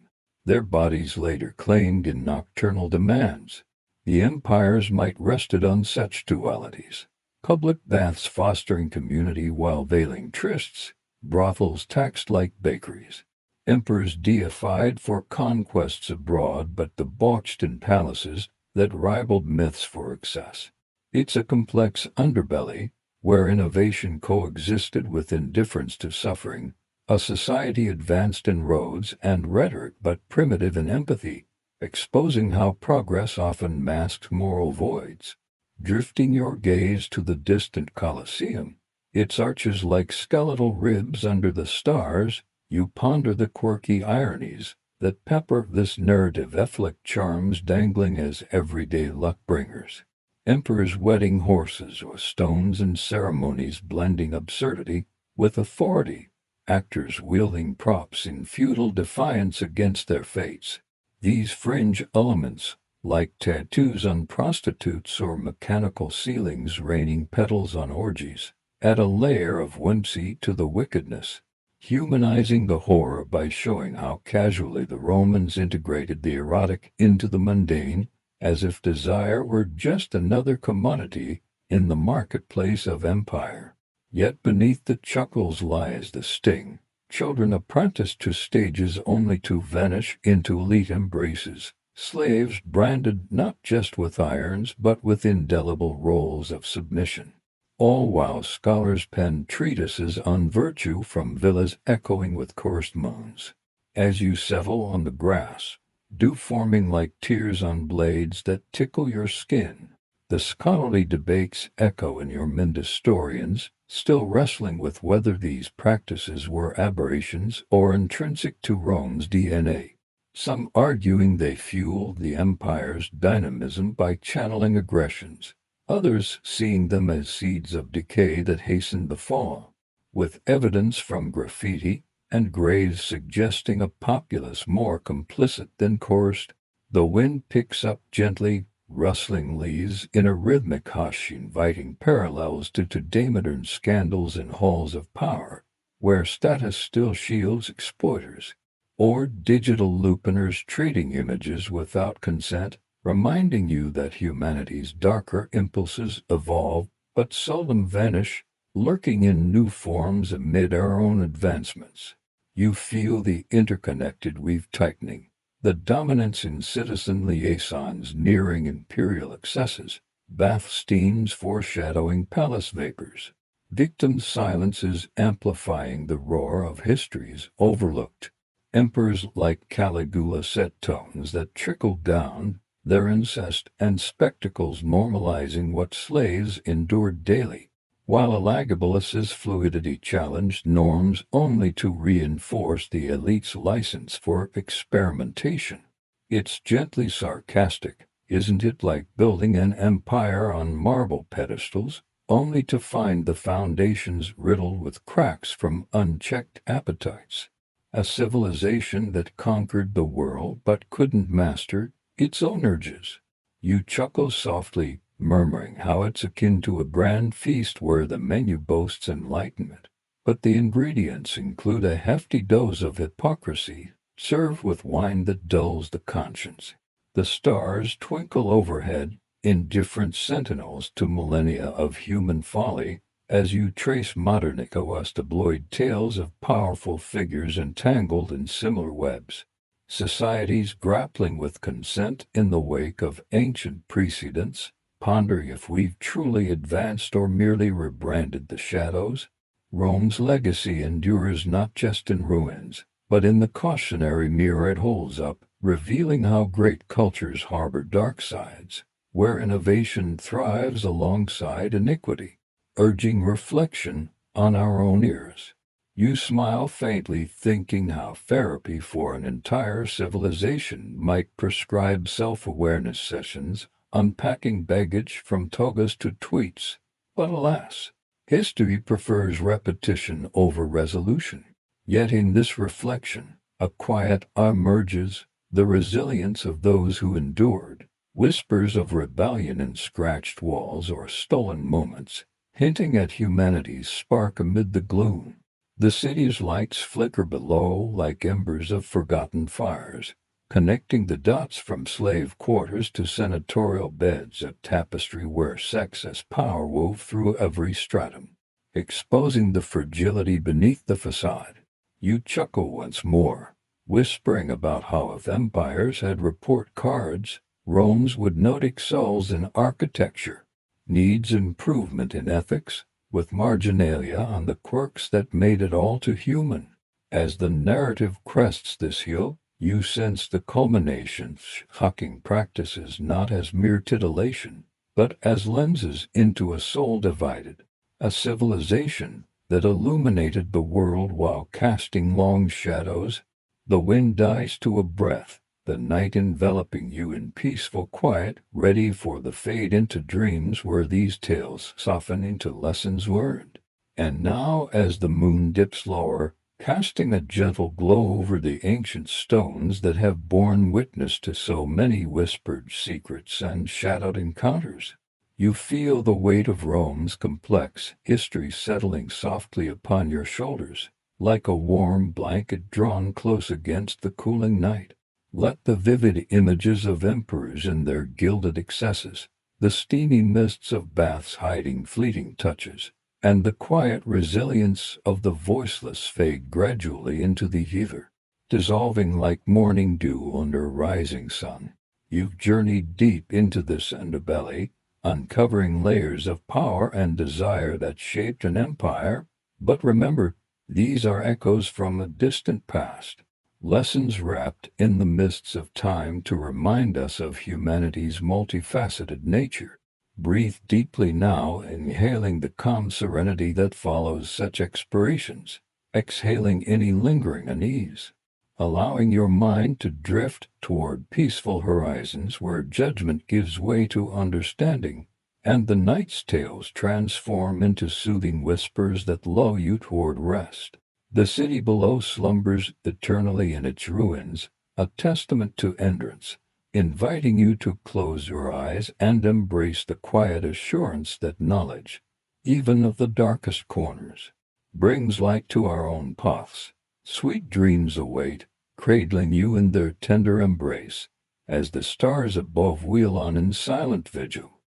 their bodies later claimed in nocturnal demands. The empire's might rested on such dualities. Public baths fostering community while veiling trysts, brothels taxed like bakeries. Emperors deified for conquests abroad but debauched in palaces that rivaled myths for excess. It's a complex underbelly where innovation coexisted with indifference to suffering, a society advanced in roads and rhetoric but primitive in empathy, exposing how progress often masks moral voids. Drifting your gaze to the distant Colosseum, its arches like skeletal ribs under the stars, you ponder the quirky ironies that pepper this narrative, Ethlic charms dangling as everyday luck bringers. Emperors' wedding horses or stones and ceremonies blending absurdity with authority, actors wielding props in futile defiance against their fates. These fringe elements, like tattoos on prostitutes or mechanical ceilings raining petals on orgies, add a layer of whimsy to the wickedness, humanizing the horror by showing how casually the Romans integrated the erotic into the mundane, as if desire were just another commodity in the marketplace of empire. Yet beneath the chuckles lies the sting. Children apprenticed to stages only to vanish into elite embraces. Slaves branded not just with irons but with indelible roles of submission. All while scholars pen treatises on virtue from villas echoing with coarse moans. As you settle on the grass, dew forming like tears on blades that tickle your skin. The scholarly debates echo in your Mendestorians, still wrestling with whether these practices were aberrations or intrinsic to Rome's DNA. Some arguing they fueled the empire's dynamism by channeling aggressions, others seeing them as seeds of decay that hastened the fall. With evidence from graffiti and graves suggesting a populace more complicit than coerced, the wind picks up gently, rustling leaves in a rhythmic hush, inviting parallels to today modern scandals in halls of power, where status still shields exploiters, or digital lupiners trading images without consent, reminding you that humanity's darker impulses evolve but seldom vanish, lurking in new forms amid our own advancements. You feel the interconnected weave tightening, the dominance in citizen liaisons nearing imperial excesses, bath steams foreshadowing palace vapors, victim silences amplifying the roar of history's overlooked. Emperors like Caligula set tones that trickled down, their incest and spectacles normalizing what slaves endured daily, while Elagabalus's fluidity challenged norms only to reinforce the elite's license for experimentation. It's gently sarcastic, isn't it, like building an empire on marble pedestals, only to find the foundations riddled with cracks from unchecked appetites? A civilization that conquered the world but couldn't master its own urges. You chuckle softly, murmuring how it's akin to a grand feast where the menu boasts enlightenment, but the ingredients include a hefty dose of hypocrisy, served with wine that dulls the conscience. The stars twinkle overhead, indifferent sentinels to millennia of human folly, as you trace modern tabloid tales of powerful figures entangled in similar webs. Societies grappling with consent in the wake of ancient precedents, ponder if we've truly advanced or merely rebranded the shadows. Rome's legacy endures not just in ruins, but in the cautionary mirror it holds up, revealing how great cultures harbor dark sides, where innovation thrives alongside iniquity, urging reflection on our own ears. You smile faintly, thinking how therapy for an entire civilization might prescribe self-awareness sessions, unpacking baggage from togas to tweets. But alas, history prefers repetition over resolution. Yet in this reflection, a quiet awe emerges, the resilience of those who endured, whispers of rebellion in scratched walls or stolen moments, hinting at humanity's spark amid the gloom. The city's lights flicker below like embers of forgotten fires, connecting the dots from slave quarters to senatorial beds, a tapestry where sex as power wove through every stratum, exposing the fragility beneath the facade. You chuckle once more, whispering about how if empires had report cards, Rome's would note excels in architecture, needs improvement in ethics, with marginalia on the quirks that made it all too human. As the narrative crests this hill, you sense the culmination, shocking practices not as mere titillation, but as lenses into a soul divided, a civilization that illuminated the world while casting long shadows. The wind dies to a breath, the night enveloping you in peaceful quiet, ready for the fade into dreams where these tales soften into lessons learned. And now, as the moon dips lower, casting a gentle glow over the ancient stones that have borne witness to so many whispered secrets and shadowed encounters, you feel the weight of Rome's complex history settling softly upon your shoulders, like a warm blanket drawn close against the cooling night. Let the vivid images of emperors in their gilded excesses, the steamy mists of baths hiding fleeting touches, and the quiet resilience of the voiceless fade gradually into the ether, dissolving like morning dew under a rising sun. You've journeyed deep into this underbelly, uncovering layers of power and desire that shaped an empire, but remember, these are echoes from a distant past. Lessons wrapped in the mists of time to remind us of humanity's multifaceted nature. Breathe deeply now, inhaling the calm serenity that follows such explorations, exhaling any lingering unease, allowing your mind to drift toward peaceful horizons where judgment gives way to understanding, and the night's tales transform into soothing whispers that lull you toward rest. The city below slumbers eternally in its ruins, a testament to endurance, inviting you to close your eyes and embrace the quiet assurance that knowledge, even of the darkest corners, brings light to our own paths. Sweet dreams await, cradling you in their tender embrace, as the stars above wheel on in silent vigil.